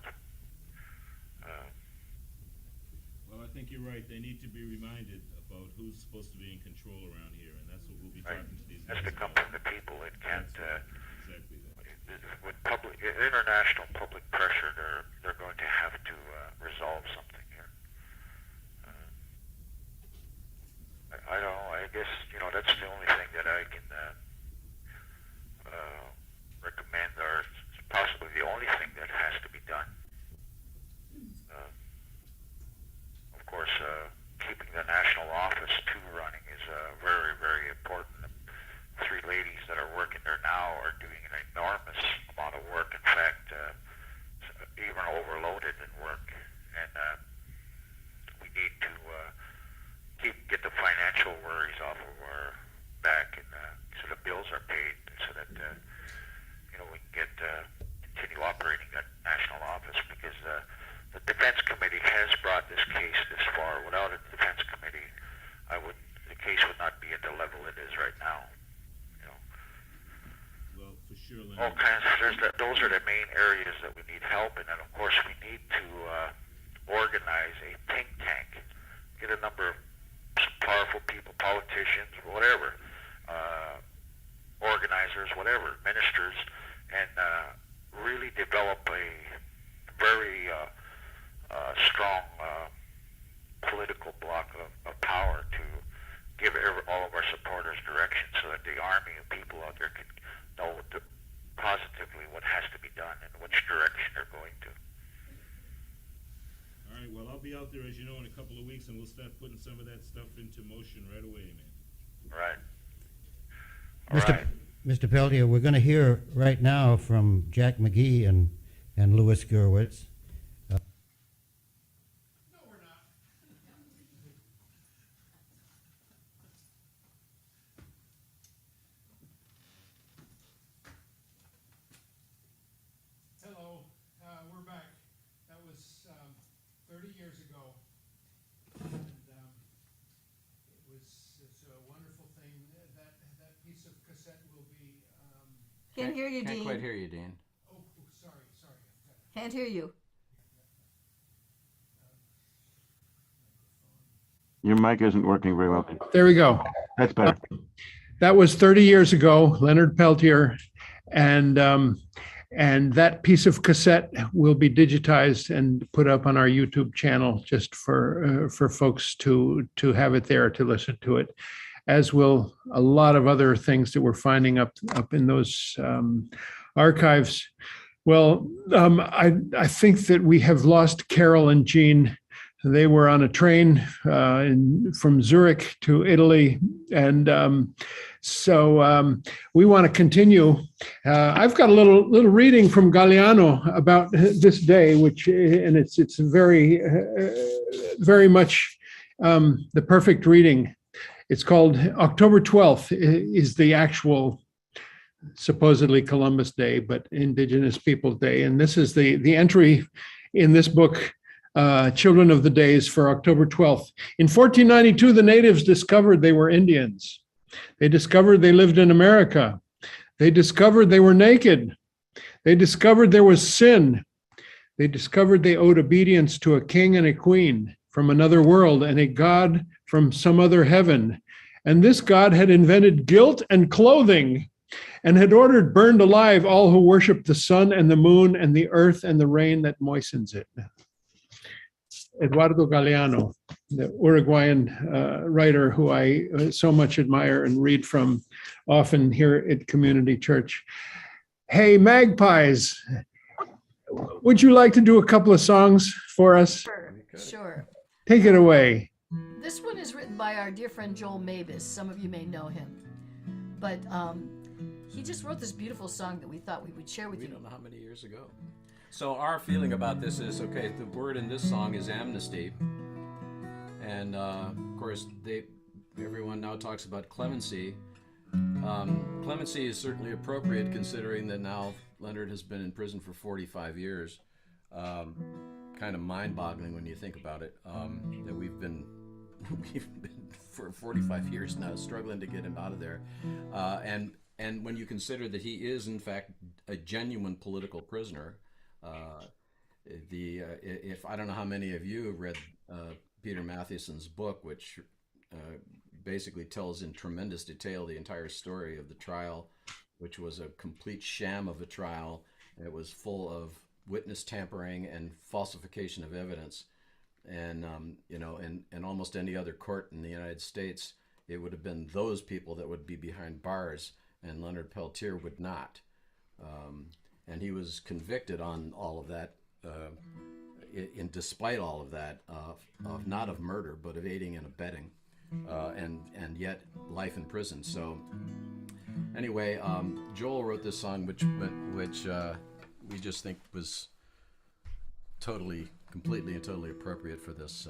Well, I think you're right. They need to be reminded about who's supposed to be in control around here, and that's what we'll be talking to these guys Has to come about. from the people. It can't. Exactly that. With international public pressure, they're going to have to resolve something here. I don't know. I guess that's the only thing that I can recommend our Sure, Leonard. all kinds of, those are the main areas that we need help in. And of course, we need to organize a think tank, get a number of powerful people, politicians, whatever, organizers, whatever, ministers, and really develop a very strong political block of power to give all of our supporters direction, so that the army of people out there can know positively what has to be done and which direction they're going to. All right, well, I'll be out there, as you know, in a couple of weeks, and we'll start putting some of that stuff into motion right away, man. Right. All Mr. right. Mr. Peltier, we're going to hear right now from Jack McGee and Louis Gerwitz. Hello, we're back. That was 30 years ago. And it's a wonderful thing. That piece of cassette will be. Can't hear you, Can't Dean. quite hear you, Dean. Oh, sorry. Can't hear you. Your mic isn't working very well. There we go. That's better. That was 30 years ago, Leonard Peltier, and that piece of cassette will be digitized and put up on our YouTube channel, just for folks to have it there to listen to it, as will a lot of other things that we're finding up in those archives. Well, I think that we have lost Carol and Jeanne. They were on a train from Zurich to Italy, and so we want to continue. I've got a little reading from Galiano about this day, and it's very very much the perfect reading. It's called October 12th is the actual supposedly Columbus Day, but Indigenous Peoples Day, and this is the entry in this book. Children of the Days for October 12th. In 1492, the natives discovered they were Indians. They discovered they lived in America. They discovered they were naked. They discovered there was sin. They discovered they owed obedience to a king and a queen from another world and a god from some other heaven. And this god had invented guilt and clothing and had ordered burned alive all who worshiped the sun and the moon and the earth and the rain that moistens it. Eduardo Galeano, the Uruguayan writer who I so much admire and read from often here at Community Church. Hey, Magpies, would you like to do a couple of songs for us? Sure. Take it away. This one is written by our dear friend Joel Mavis. Some of you may know him. But he just wrote this beautiful song that we thought we would share with you. We don't know how many years ago. So our feeling about this is, okay, the word in this song is amnesty. And of course, everyone now talks about clemency. Clemency is certainly appropriate considering that now Leonard has been in prison for 45 years. Kind of mind-boggling when you think about it, that we've been for 45 years now struggling to get him out of there. And when you consider that he is, in fact, a genuine political prisoner, if I don't know how many of you have read Peter Matthewson's book, which basically tells in tremendous detail the entire story of the trial, which was a complete sham of a trial. It was full of witness tampering and falsification of evidence, and in almost any other court in the United States, it would have been those people that would be behind bars, and Leonard Peltier would not. And he was convicted on all of that, despite all of that, of not of murder, but of aiding and abetting, and yet life in prison. So anyway, Joel wrote this song, which we just think was completely and totally appropriate for this,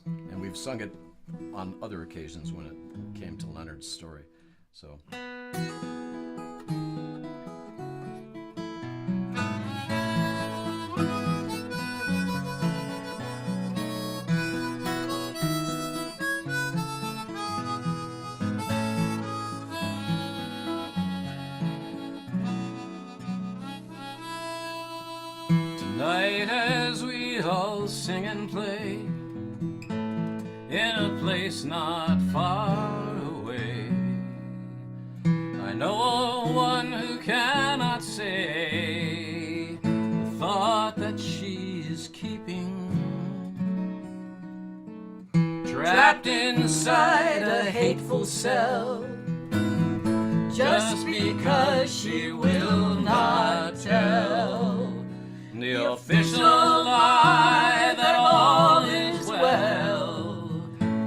and we've sung it on other occasions when it came to Leonard's story. So. Tonight as we all sing and play in a place not far away, I know one who cannot say the thought that she is keeping, trapped inside a hateful cell, just because she will not tell the official lie that all is well.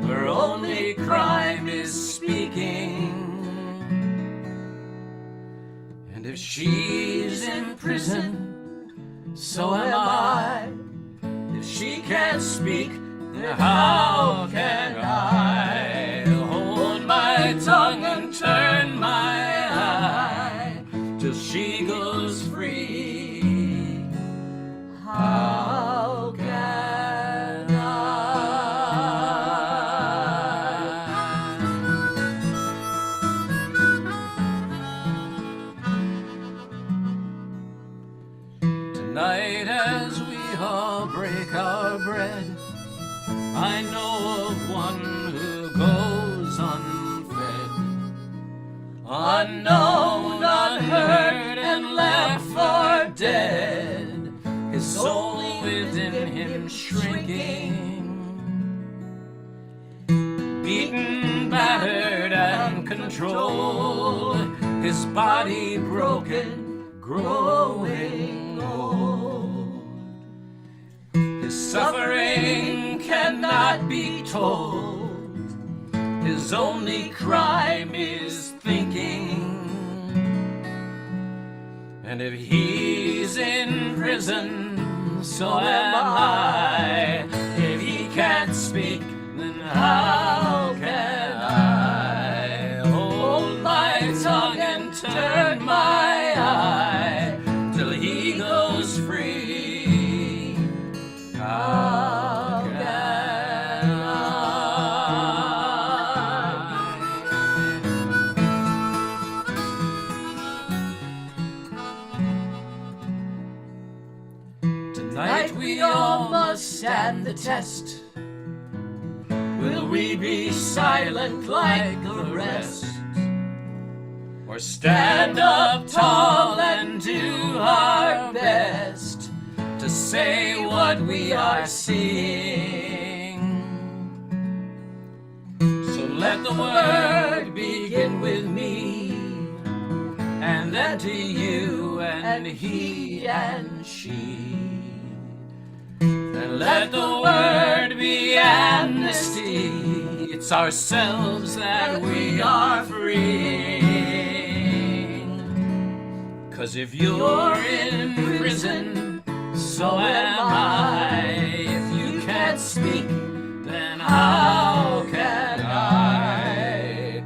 Her only crime is speaking. And if she's in prison, so am I. If she can't speak, then how can I hold my tongue and turn my eye till she goes free? How can I? Tonight as we all break our bread, I know of one who goes unfed, unknown, unheard, and left for dead. His soul within him shrinking, beaten, battered, and controlled, his body broken, growing old. His suffering cannot be told, his only crime is thinking. And if he's in prison, so am I. If he can't speak, then how can I hold my tongue and turn my eye till he goes free? How can Tonight we all must stand the test. Will we be silent like the rest, or stand up tall and do our best to say what we are seeing? So let the word begin with me, and then to you and he and she. And let the word be amnesty. It's ourselves that we are freeing. 'Cause if you're in prison, so am I. If you can't speak, then how can I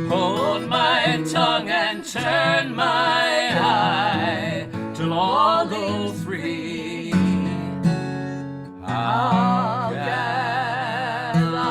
hold my tongue and turn my eye till all go free? How can I?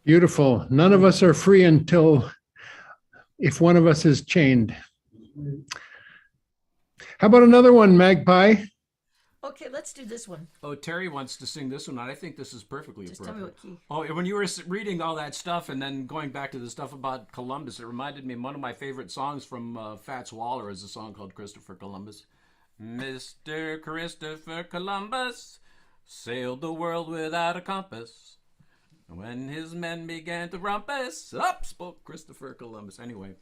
Beautiful. None of us are free until if one of us is chained. How about another one, Magpie? Okay, let's do this one. Oh, Terry wants to sing this one, and I think this is perfectly Just appropriate. tell me what key. Oh, when you were reading all that stuff and then going back to the stuff about Columbus, it reminded me of one of my favorite songs from Fats Waller is a song called Christopher Columbus. Mr. Christopher Columbus sailed the world without a compass. When his men began to rumpus, up spoke Christopher Columbus. Anyway,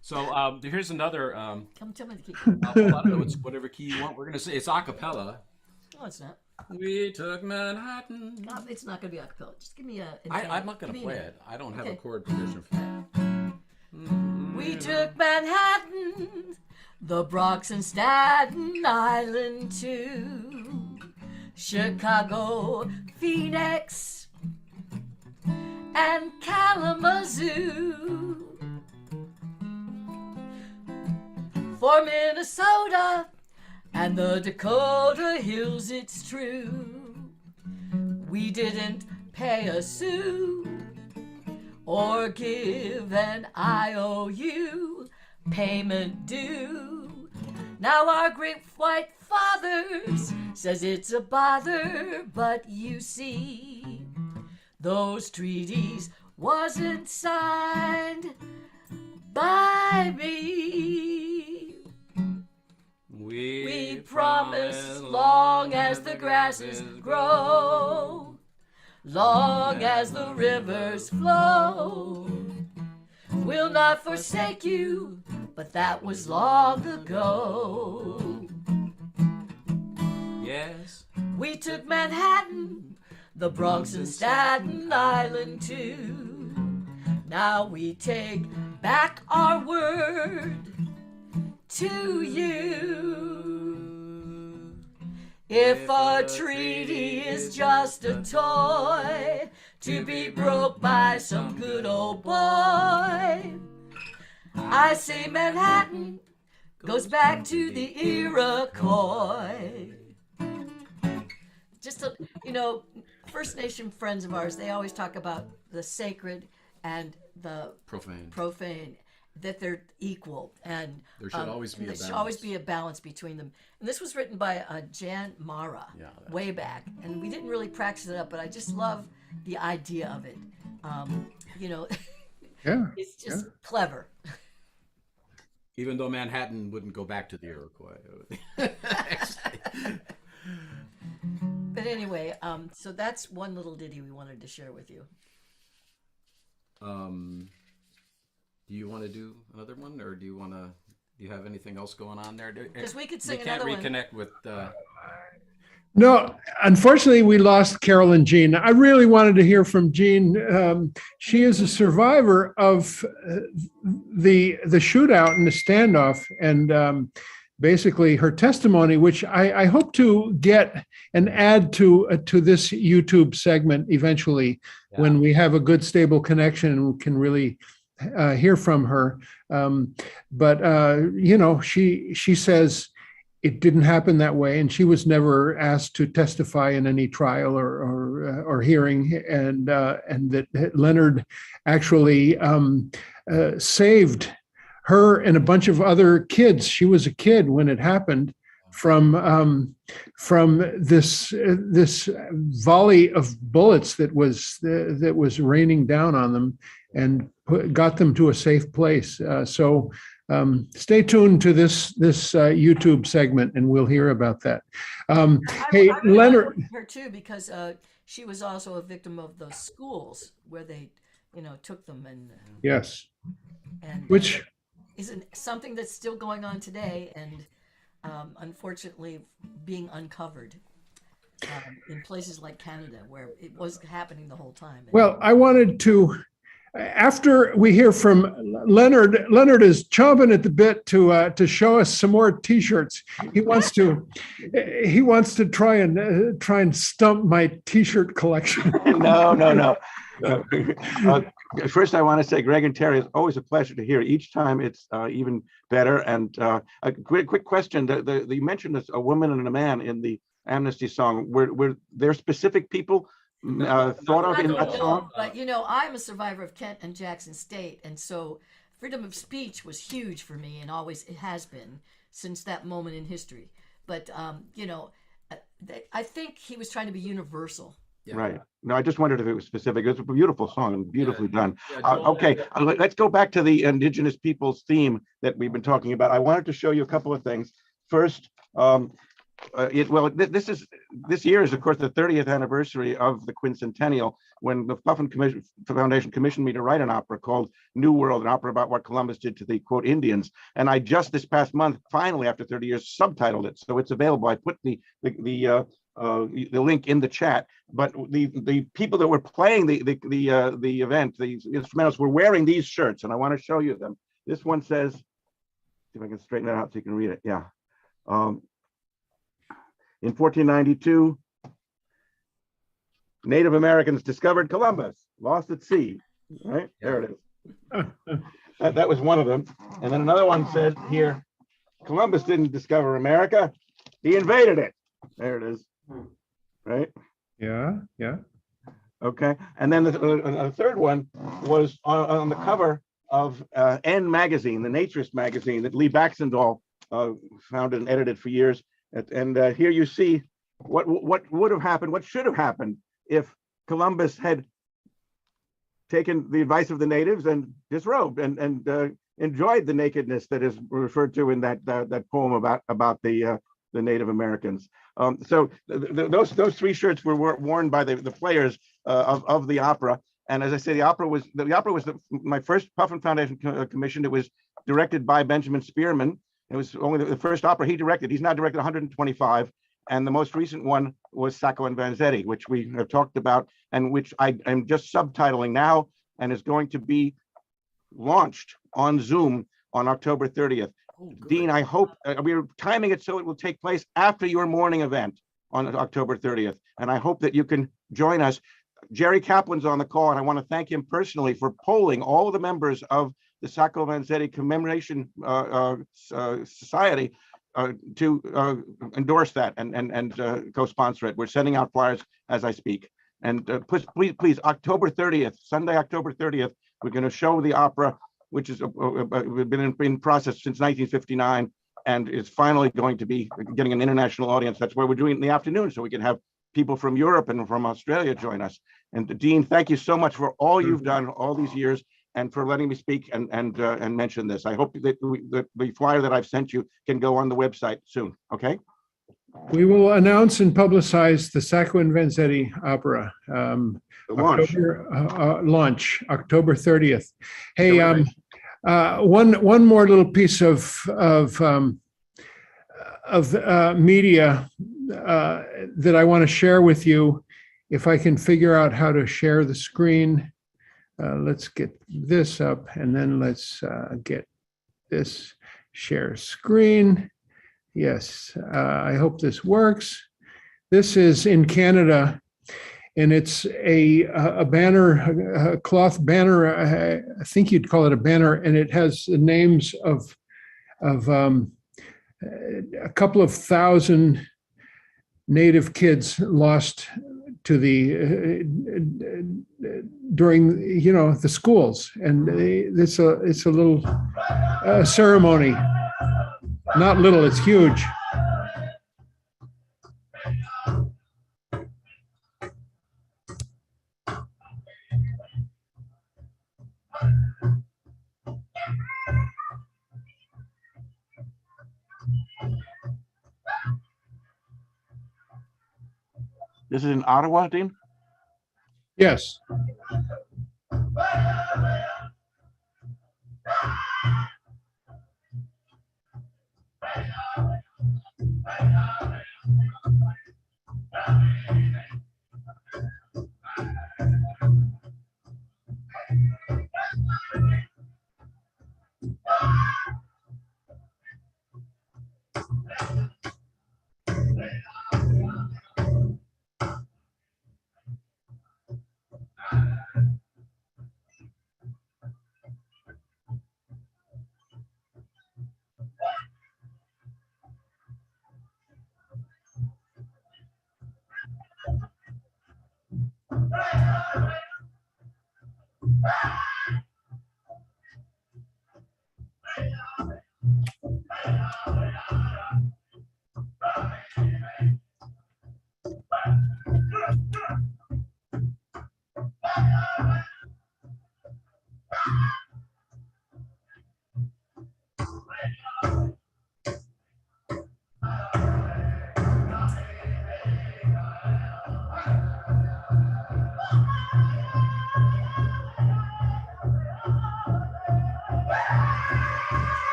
so here's another. Come tell me the key. I don't know, it's whatever key you want. We're going to say it's a cappella. No, it's not. We took Manhattan. No, it's not going to be a cappella. Just give me a. I'm not going to play it. I don't have a Okay. chord progression for that. We took Manhattan, the Bronx and Staten Island too, Chicago, Phoenix, and Kalamazoo. for Minnesota and the Dakota Hills, it's true. We didn't pay a sou or give an IOU payment due. Now our great white fathers says it's a bother, but you see, those treaties wasn't signed by me. We promise long as the grasses grow, long as the rivers flow, we'll not forsake you, but that was long ago. Yes, we took Manhattan, the Bronx and Staten Island too. Now we take back our word to you. If a treaty is just a toy to be broke by some good old boy, I say Manhattan goes back to the Iroquois. Just, First Nation friends of ours, they always talk about the sacred and the profane, that they're equal, and there should always be a balance. There should always be a balance between them. And this was written by Jeanne way back, and we didn't really practice it up, but I just love the idea of it. It's just clever. Even though Manhattan wouldn't go back to the Iroquois. But anyway, so that's one little ditty we wanted to share with you. Do you want to do another one, or do you have anything else going on there? Because we could sing another one. We can't reconnect with... No, unfortunately, we lost Carol and Jeanne. I really wanted to hear from Jeanne. She is a survivor of the shootout and the standoff, and basically her testimony, which I hope to get and add to this YouTube segment eventually, when we have a good, stable connection and can really hear from her. She says it didn't happen that way, and she was never asked to testify in any trial or hearing, and that Leonard actually saved her and a bunch of other kids. She was a kid when it happened, from this volley of bullets that was raining down on them, and got them to a safe place. So stay tuned to this YouTube segment, and we'll hear about that. Hey, Leonard. Her too, because she was also a victim of those schools where they, took them, and yes, and which isn't something that's still going on today, and unfortunately being uncovered in places like Canada, where it was happening the whole time. Well, I wanted to. After we hear from Leonard is chomping at the bit to show us some more T-shirts. He wants to try and stump my T-shirt collection. No. First, I want to say, Greg and Terry, it's always a pleasure to hear. Each time it's even better. And a quick question: you mentioned a woman and a man in the Amnesty song. Were there specific people thought of in that song? But I'm a survivor of Kent and Jackson State, and so freedom of speech was huge for me, and always it has been since that moment in history. But I think he was trying to be universal. Yeah. Right. No, I just wondered if it was specific. It was a beautiful song and beautifully done. Okay, let's go back to the Indigenous peoples theme that we've been talking about. I wanted to show you a couple of things. First, this year is, of course, the 30th anniversary of the quincentennial, when the Puffin Foundation commissioned me to write an opera called New World, an opera about what Columbus did to the, quote, Indians. And I just this past month, finally, after 30 years, subtitled it. So it's available. I put the link in the chat. But the people that were playing the event, the instrumentals, were wearing these shirts, and I want to show you them. This one says, see if I can straighten that out so you can read it. Yeah. In 1492, Native Americans discovered Columbus, lost at sea. Right? There it is. That was one of them. And then another one said here, Columbus didn't discover America. He invaded it. There it is. Right? Yeah, yeah. Okay. And then the third one was on the cover of N magazine, the naturist magazine that Lee Baxendall founded and edited for years. And here you see what would have happened, what should have happened if Columbus had taken the advice of the natives and disrobed and enjoyed the nakedness that is referred to in that poem about the Native Americans. So those three shirts were worn by the players of the opera. And as I say, the opera was my first Puffin Foundation commission. It was directed by Benjamin Spearman. It was only the first opera he directed. He's now directed 125. And the most recent one was Sacco and Vanzetti, which we have talked about and which I am just subtitling now and is going to be launched on Zoom on October 30th. Oh, Dean, I hope we're timing it so it will take place after your morning event on October 30th. And I hope that you can join us. Jerry Kaplan's on the call, and I want to thank him personally for polling all of the members of the Sacco Vanzetti Commemoration Society to endorse that and co-sponsor it. We're sending out flyers as I speak. And please, October 30th, Sunday, October 30th, we're going to show the opera, which has been in process since 1959 and is finally going to be getting an international audience. That's why we're doing it in the afternoon, so we can have people from Europe and from Australia join us. And Dean, thank you so much for all you've done all these years and for letting me speak and mention this. I hope that the flyer that I've sent you can go on the website soon, okay? We will announce and publicize the Sacco and Vanzetti opera. Launch. Launch, October 30th. Hey, one more little piece of media that I want to share with you. If I can figure out how to share the screen, let's get this up and then let's get this share screen. Yes, I hope this works. This is in Canada, and it's a banner, a cloth banner. I think you'd call it a banner, and it has the names of a couple of thousand Native kids lost to during the schools, and it's a little ceremony. Not little, it's huge. This is in Ottawa, Dean? Yes.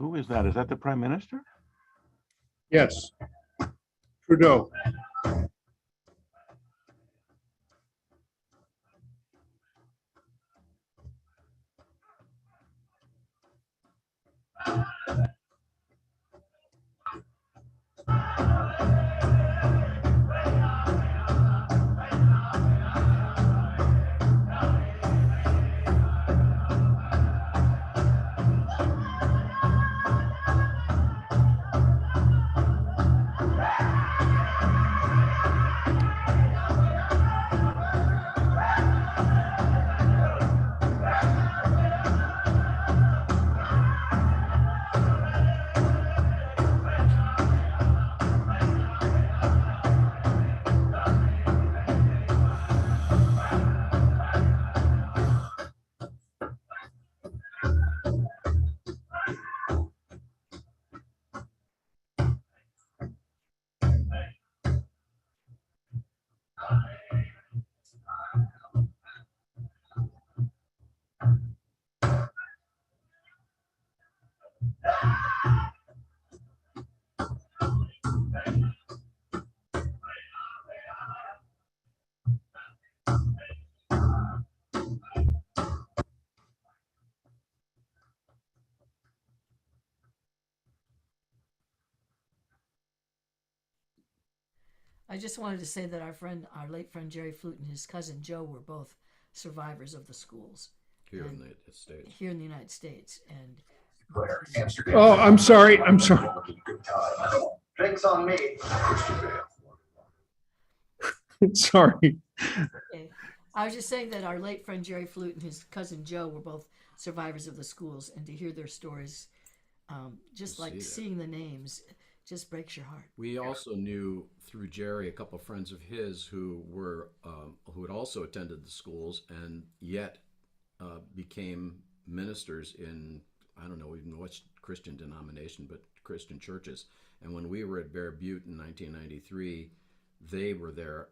Who is that? Is that the Prime Minister? Yes. Trudeau. I just wanted to say that our late friend Jerry Flute and his cousin Joe were both survivors of the schools Here in the United States. here in the United States. And Oh, I'm sorry. Drinks on me. Sorry. okay. I was just saying that our late friend Jerry Flute and his cousin Joe were both survivors of the schools, and to hear their stories, just like seeing the names, just breaks your heart. We also knew through Jerry a couple of friends of his who had also attended the schools and yet became ministers in, I don't know even what Christian denomination, but Christian churches. And when we were at Bear Butte in 1993, they were there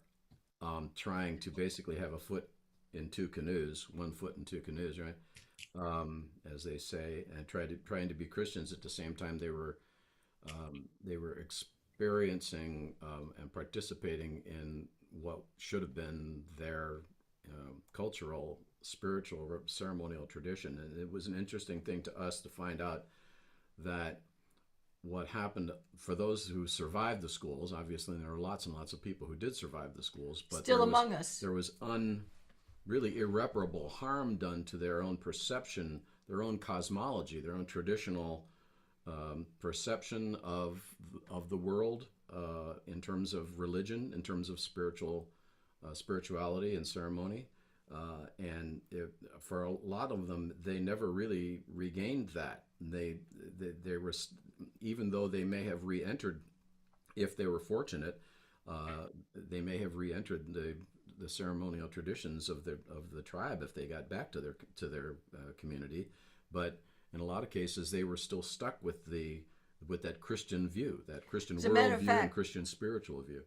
trying to basically have a foot in two canoes, one foot in two canoes, right? As they say, and trying to be Christians at the same time they were experiencing and participating in what should have been their cultural, spiritual, ceremonial tradition. And it was an interesting thing to us to find out that what happened for those who survived the schools, obviously there were lots and lots of people who did survive the schools, but still among us. There was really irreparable harm done to their own perception, their own cosmology, their own traditional perception of the world in terms of religion, in terms of spirituality and ceremony. For a lot of them, they never really regained that. They were, even though they may have re-entered, if they were fortunate, they may have re-entered the ceremonial traditions of the tribe if they got back to their community, but in a lot of cases they were still stuck with that Christian view, that Christian worldview and Christian spiritual view.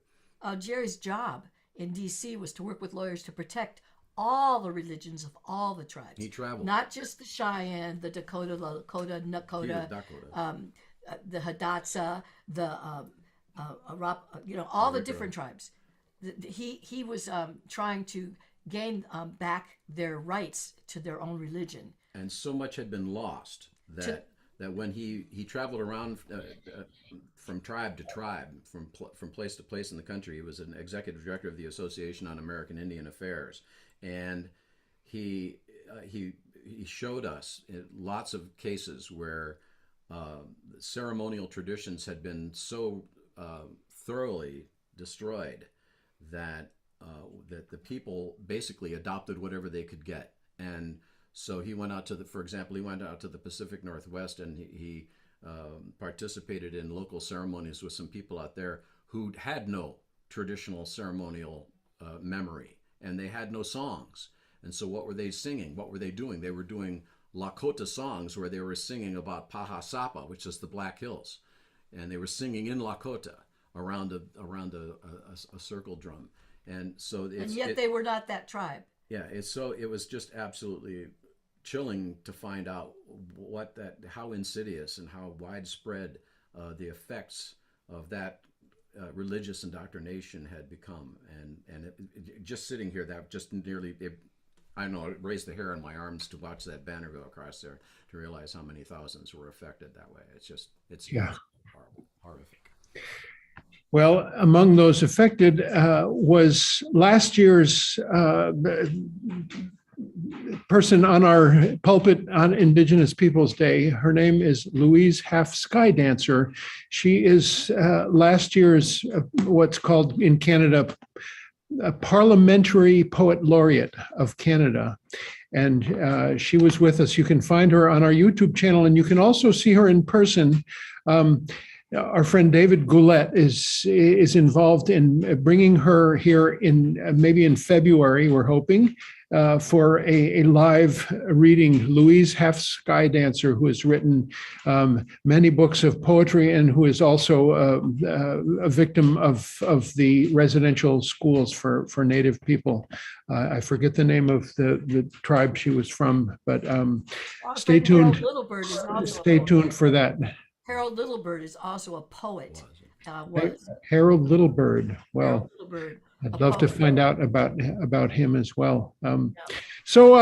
Jerry's job in D.C. was to work with lawyers to protect all the religions of all the tribes. He traveled, not just the Cheyenne, the Dakota, Nakota, the Hidatsa, the all the different tribes. He was trying to gain back their rights to their own religion. And so much had been lost that when he traveled around from tribe to tribe, from place to place in the country, he was an executive director of the Association on American Indian Affairs, and he showed us lots of cases where ceremonial traditions had been so thoroughly destroyed that the people basically adopted whatever they could get. And so he went out to the Pacific Northwest, and he participated in local ceremonies with some people out there who had no traditional ceremonial memory, and they had no songs. And so what were they singing? What were they doing? They were doing Lakota songs where they were singing about Pahasapa, which is the Black Hills, and they were singing in Lakota around a circle drum. And so yet they were not that tribe. Yeah, it was just absolutely chilling to find out how insidious and how widespread the effects of that religious indoctrination had become. And just sitting here, that just nearly, I don't know, it raised the hair on my arms to watch that banner go across there, to realize how many thousands were affected that way. It's horrific. Well, among those affected was last year's person on our pulpit on Indigenous Peoples Day. Her name is Louise Half Sky Dancer. She is last year's what's called in Canada a Parliamentary Poet Laureate of Canada. And she was with us. You can find her on our YouTube channel, and you can also see her in person. Our friend David Goulet is involved in bringing her here in maybe in February, we're hoping, for a live reading. Louise Half Sky Dancer, who has written many books of poetry and who is also a victim of the residential schools for Native people. I forget the name of the tribe she was from, but stay tuned. Stay tuned for that. Harold Littlebird is also a poet. Harold Littlebird. Well, Littlebird, I'd love to find out about him as well. So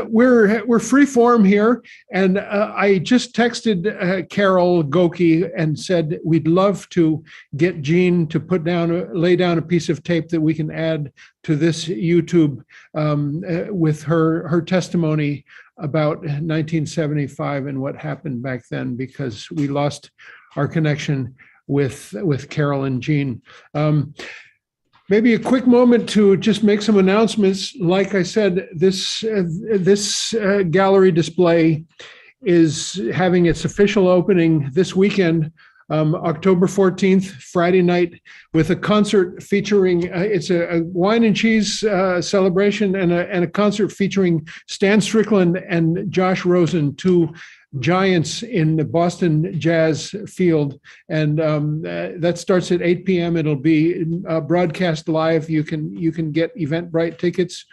we're free form here, and I just texted Carol Gokee and said we'd love to get Jeanne to lay down a piece of tape that we can add to this YouTube with her testimony about 1975 and what happened back then, because we lost our connection with Carol and Jeanne. Maybe a quick moment to just make some announcements. Like I said, this gallery display is having its official opening this weekend, October 14th, Friday night, with a concert featuring, it's a wine and cheese celebration and a concert featuring Stan Strickland and Josh Rosen, two giants in the Boston jazz field. And that starts at 8 p.m. It'll be broadcast live. You can get Eventbrite tickets,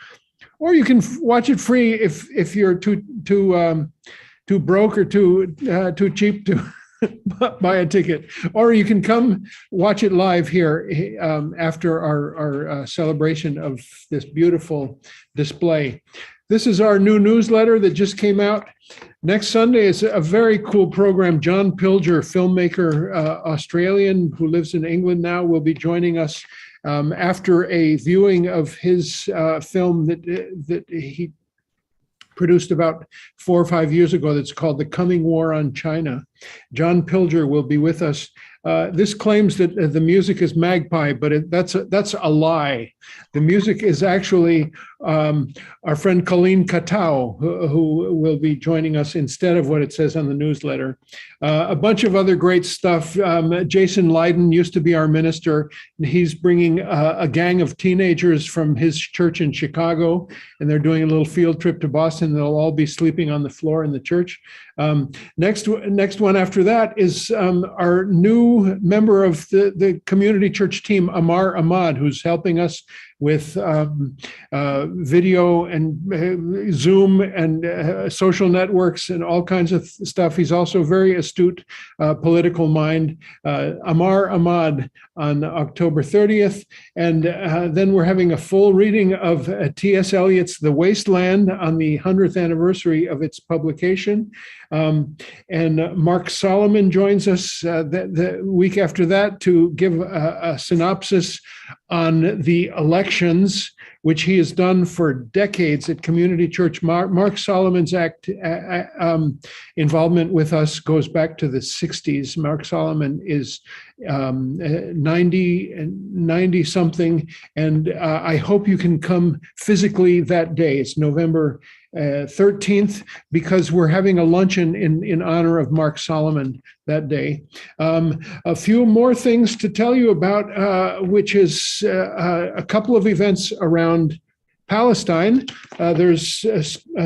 or you can watch it free if you're too broke or too cheap to buy a ticket, or you can come watch it live here after our celebration of this beautiful display. This is our new newsletter that just came out. Next Sunday is a very cool program. John Pilger, filmmaker, Australian, who lives in England now, will be joining us after a viewing of his film that he produced about 4 or 5 years ago that's called The Coming War on China. John Pilger will be with us. This claims that the music is Magpie, but that's a lie. The music is actually our friend Colleen Katau, who will be joining us instead of what it says on the newsletter. A bunch of other great stuff. Jason Leiden used to be our minister. He's bringing a gang of teenagers from his church in Chicago, and they're doing a little field trip to Boston. They'll all be sleeping on the floor in the church. Next one after that is our new member of the community church team, Amar Ahmad, who's helping us with video and Zoom and social networks and all kinds of stuff. He's also very astute political mind. Amar Ahmad on October 30th. And then we're having a full reading of T.S. Eliot's The Wasteland on the 100th anniversary of its publication. And Mark Solomon joins us the week after that to give a synopsis on the elections, which he has done for decades at Community Church. Mark Solomon's involvement with us goes back to the 60s. Mark Solomon is 90 something, and I hope you can come physically that day. It's November 13th, because we're having a luncheon in honor of Mark Solomon that day. A few more things to tell you about, which is a couple of events around Palestine. There's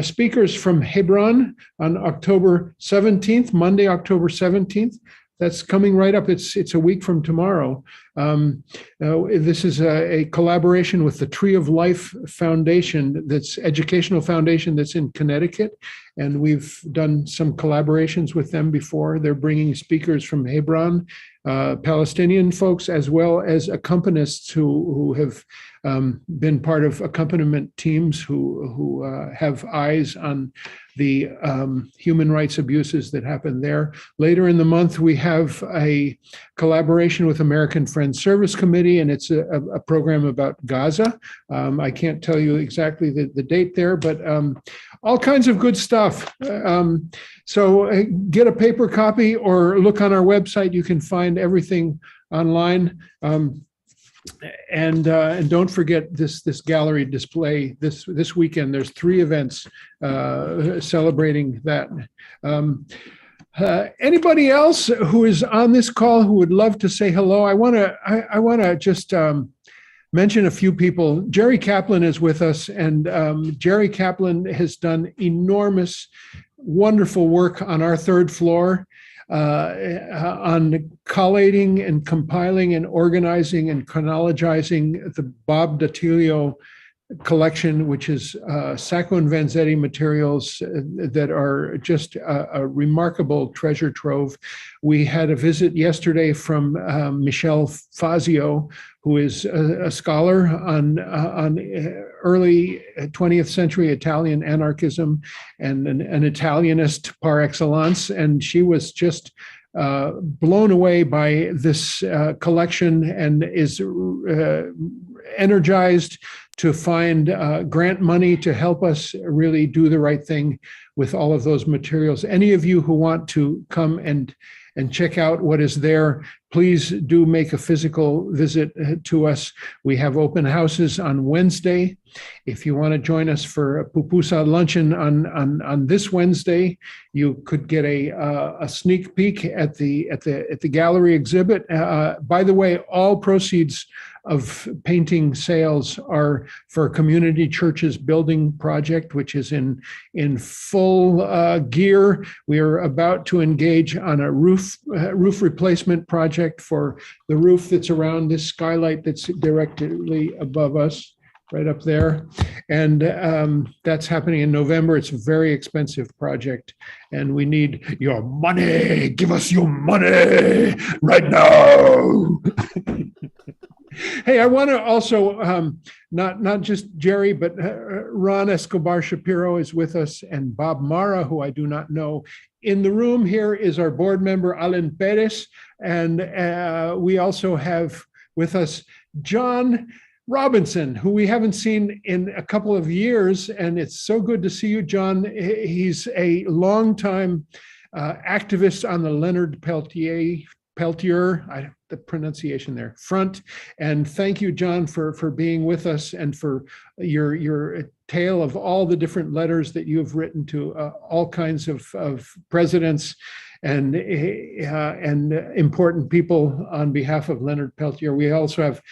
speakers from Hebron on October 17th, Monday, October 17th. That's coming right up. It's a week from tomorrow. This is a collaboration with the Tree of Life Foundation, that's educational foundation that's in Connecticut. And we've done some collaborations with them before. They're bringing speakers from Hebron, Palestinian folks, as well as accompanists who have been part of accompaniment teams who have eyes on the human rights abuses that happen there. Later in the month, we have a collaboration with American Friends Service Committee, and it's a program about Gaza. I can't tell you exactly the date there, but all kinds of good stuff. So get a paper copy or look on our website. You can find everything online. And don't forget this gallery display this weekend. There's 3 events celebrating that. Anybody else who is on this call who would love to say hello? I want to just mention a few people. Jerry Kaplan is with us, and Jerry Kaplan has done enormous, wonderful work on our 3rd floor. On collating and compiling and organizing and chronologizing the Bob Datilio collection, which is Sacco and Vanzetti materials that are just a remarkable treasure trove. We had a visit yesterday from Michelle Fazio, who is a scholar on early 20th century Italian anarchism and an Italianist par excellence. And she was just blown away by this collection and is energized to find grant money to help us really do the right thing with all of those materials. Any of you who want to come and check out what is there, please do make a physical visit to us. We have open houses on Wednesday. If you want to join us for a pupusa luncheon on this Wednesday, you could get a sneak peek at the gallery exhibit. By the way, all proceeds of painting sales are for Community Church's building project, which is in full gear. We are about to engage on a roof replacement project for the roof that's around this skylight that's directly above us, right up there. And that's happening in November. It's a very expensive project, and we need your money. Give us your money right now. Hey, I want to also, not just Jerry, but Ron Escobar Shapiro is with us, and Bob Mara, who I do not know. In the room here is our board member, Alan Perez, and we also have with us John Robinson, who we haven't seen in a couple of years, and it's so good to see you, John. He's a longtime activist on the Leonard Peltier, the pronunciation there, front. And thank you, John, for being with us and for your tale of all the different letters that you have written to all kinds of presidents and important people on behalf of Leonard Peltier. We also have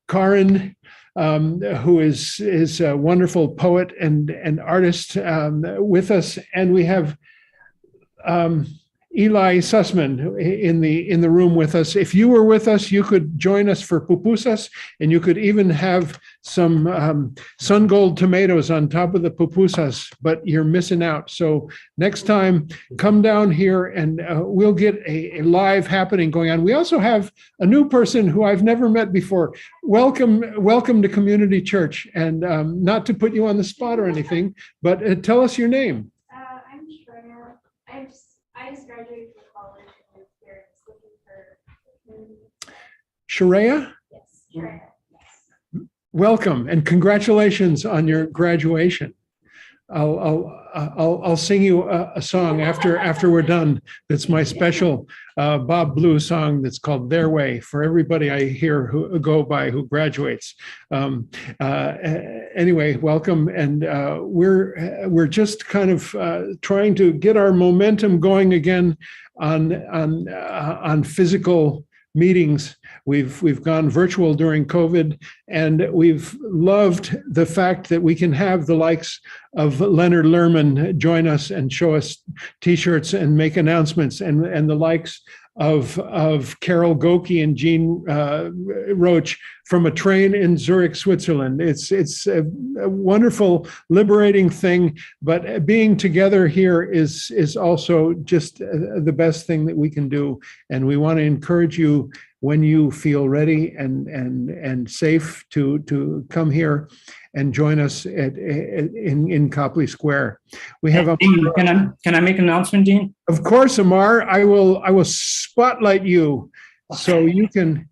Karin, who is a wonderful poet and artist with us. And we have Eli Sussman in the room with us. If you were with us, you could join us for pupusas, and you could even have some sun gold tomatoes on top of the pupusas, but you're missing out. So next time, come down here and we'll get a live happening going on. We also have a new person who I've never met before. Welcome to Community Church. And not to put you on the spot or anything, but tell us your name. I'm Shreya. I just graduated from college and was here looking for. Sharia? Yes, Shreya. Yes. Welcome and congratulations on your graduation. I'll sing you a song after we're done. That's my special Bob Blue song that's called "Their Way" for everybody I hear who graduates. Anyway, welcome, and we're just kind of trying to get our momentum going again on physical meetings. We've gone virtual during COVID, and we've loved the fact that we can have the likes of Leonard Lerman join us and show us T-shirts and make announcements, and the likes of Carol Gokee and Jeanne Roach from a train in Zurich, Switzerland. It's a wonderful, liberating thing, but being together here is also just the best thing that we can do. And we want to encourage you, when you feel ready and safe, to come here and join us in Copley Square. We have a. Dean, can I make an announcement, Dean? Of course, Amar. I will spotlight you, so you can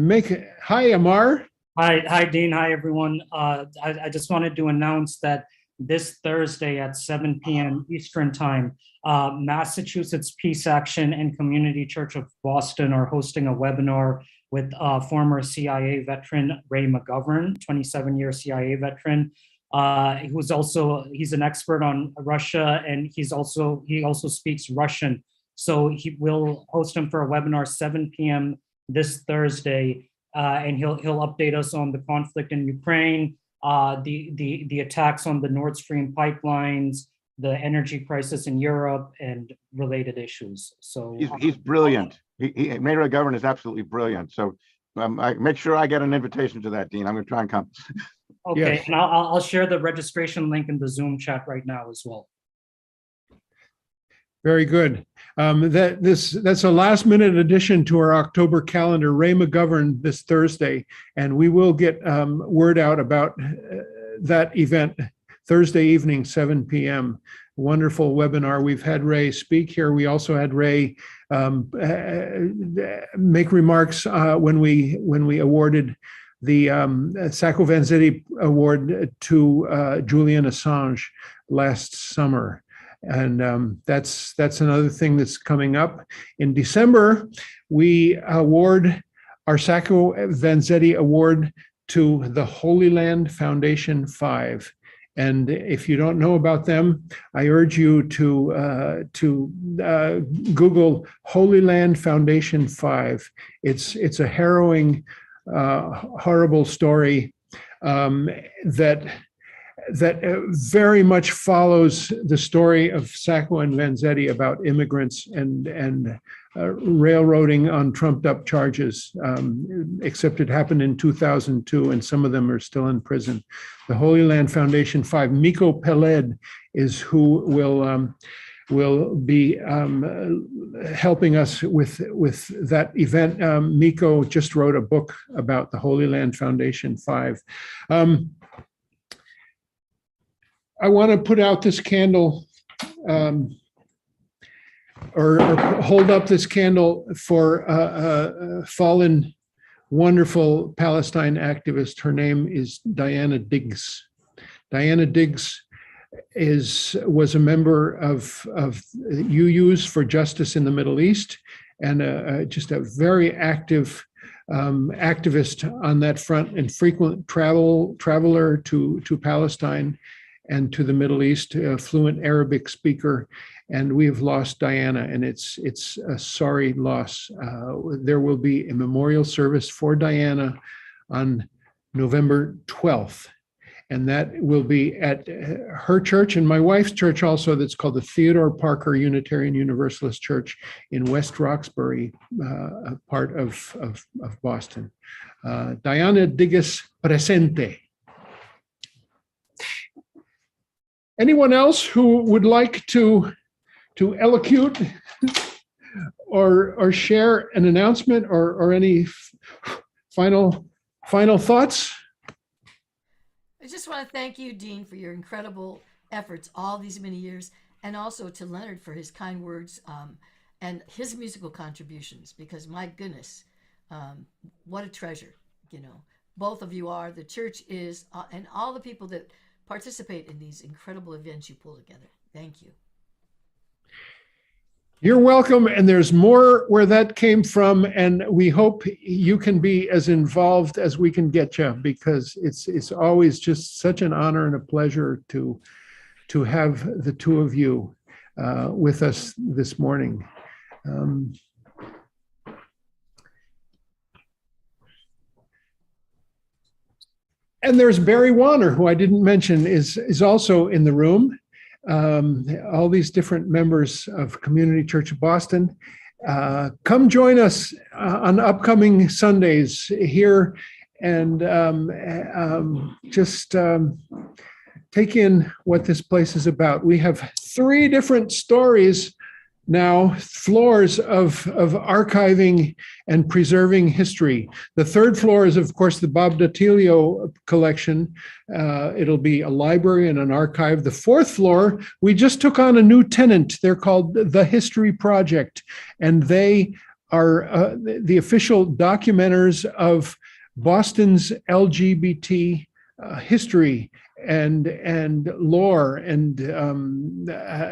make it. Hi, Amar. Hi, Dean. Hi, everyone. I just wanted to announce that this Thursday at 7 p.m. Eastern Time, Massachusetts Peace Action and Community Church of Boston are hosting a webinar with former CIA veteran Ray McGovern, 27-year CIA veteran. He's an expert on Russia, and he also speaks Russian. So he will host him for a webinar 7 p.m. this Thursday, and he'll update us on the conflict in Ukraine, the attacks on the Nord Stream pipelines, the energy crisis in Europe, and related issues. So he's brilliant. Mayor McGovern is absolutely brilliant. So I make sure I get an invitation to that, Dean. I'm going to try and come. Okay, yes. And I'll share the registration link in the Zoom chat right now as well. Very good. That's a last minute addition to our October calendar. Ray McGovern this Thursday, and we will get word out about that event Thursday evening, 7 p.m. Wonderful webinar. We've had Ray speak here. We also had Ray make remarks when we awarded the Sacco Vanzetti Award to Julian Assange last summer. And that's another thing that's coming up. In December, we award our Sacco Vanzetti Award to the Holy Land Foundation 5. And if you don't know about them, I urge you to Google Holy Land Foundation 5. It's a harrowing, horrible story that very much follows the story of Sacco and Vanzetti about immigrants and railroading on trumped up charges, except it happened in 2002 and some of them are still in prison. The Holy Land Foundation 5, Miko Peled is who will be helping us with that event. Miko just wrote a book about the Holy Land Foundation 5. I want to put out this candle or hold up this candle for a fallen, wonderful Palestine activist. Her name is Diana Diggs. Diana Diggs was a member of UUs for Justice in the Middle East, and just a very active activist on that front, and frequent traveler to Palestine and to the Middle East, a fluent Arabic speaker. And we have lost Diana, and it's a sorry loss. There will be a memorial service for Diana on November 12th. And that will be at her church and my wife's church also, that's called the Theodore Parker Unitarian Universalist Church in West Roxbury, a part of Boston. Diana Diggs presente. Anyone else who would like to elocute or share an announcement or any final thoughts? I just want to thank you, Dean, for your incredible efforts all these many years, and also to Leonard for his kind words and his musical contributions, because my goodness, what a treasure, you know. Both of you are, the church is, and all the people that participate in these incredible events you pull together. Thank you. You're welcome, and there's more where that came from, and we hope you can be as involved as we can get you, because it's always just such an honor and a pleasure to have the two of you with us this morning. And there's Barry Warner, who I didn't mention, is also in the room. All these different members of Community Church of Boston. Come join us on upcoming Sundays here and just take in what this place is about. We have 3 different stories now, floors of archiving and preserving history. The 3rd floor is, of course, the Bob Datilio collection. It'll be a library and an archive. The 4th floor, we just took on a new tenant. They're called the History Project, and they are the official documenters of Boston's LGBT history and lore, and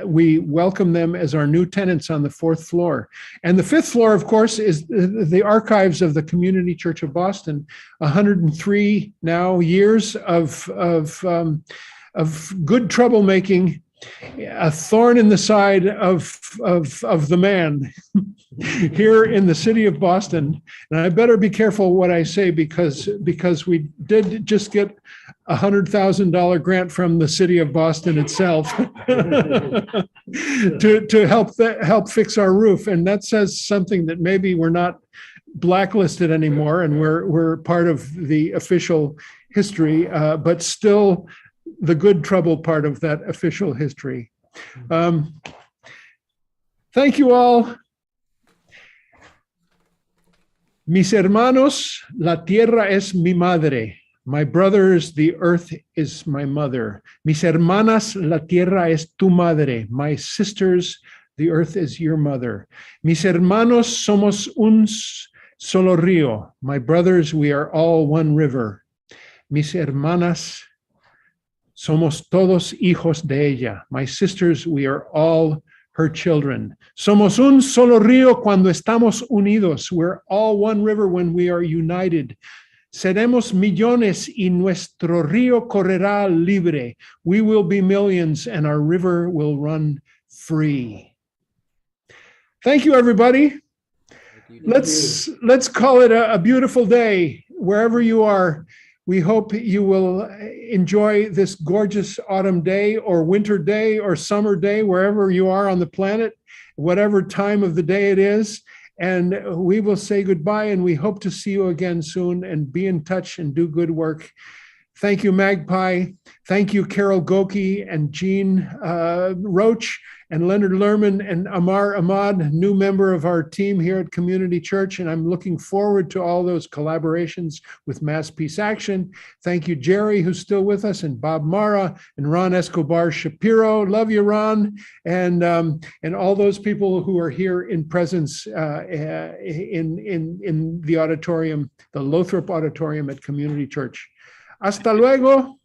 we welcome them as our new tenants on the 4th floor. And the 5th floor, of course, is the archives of the Community Church of Boston. 103 now years of good troublemaking, a thorn in the side of the man here in the city of Boston. And I better be careful what I say because we did just get a $100,000 grant from the city of Boston itself to help fix our roof. And that says something, that maybe we're not blacklisted anymore and we're part of the official history, but still the good trouble part of that official history. Thank you all. Mis hermanos, la tierra es mi madre. My brothers, the earth is my mother. Mis hermanas, la tierra es tu madre. My sisters, the earth is your mother. Mis hermanos, somos un solo río. My brothers, we are all one river. Mis hermanas, somos todos hijos de ella. My sisters, we are all her children. Somos un solo río cuando estamos unidos. We're all one river when we are united. Seremos millones y nuestro río correrá libre. We will be millions and our river will run free. Thank you, everybody. Let's call it a beautiful day wherever you are. We hope you will enjoy this gorgeous autumn day or winter day or summer day, wherever you are on the planet, whatever time of the day it is. And we will say goodbye, and we hope to see you again soon, and be in touch and do good work. Thank you, Magpie. Thank you, Carol Gokee and Jeanne Roach and Leonard Lerman and Amar Ahmad, new member of our team here at Community Church. And I'm looking forward to all those collaborations with Mass Peace Action. Thank you, Jerry, who's still with us, and Bob Mara and Ron Escobar Shapiro. Love you, Ron. And all those people who are here in presence in the auditorium, the Lothrop Auditorium at Community Church. Hasta luego.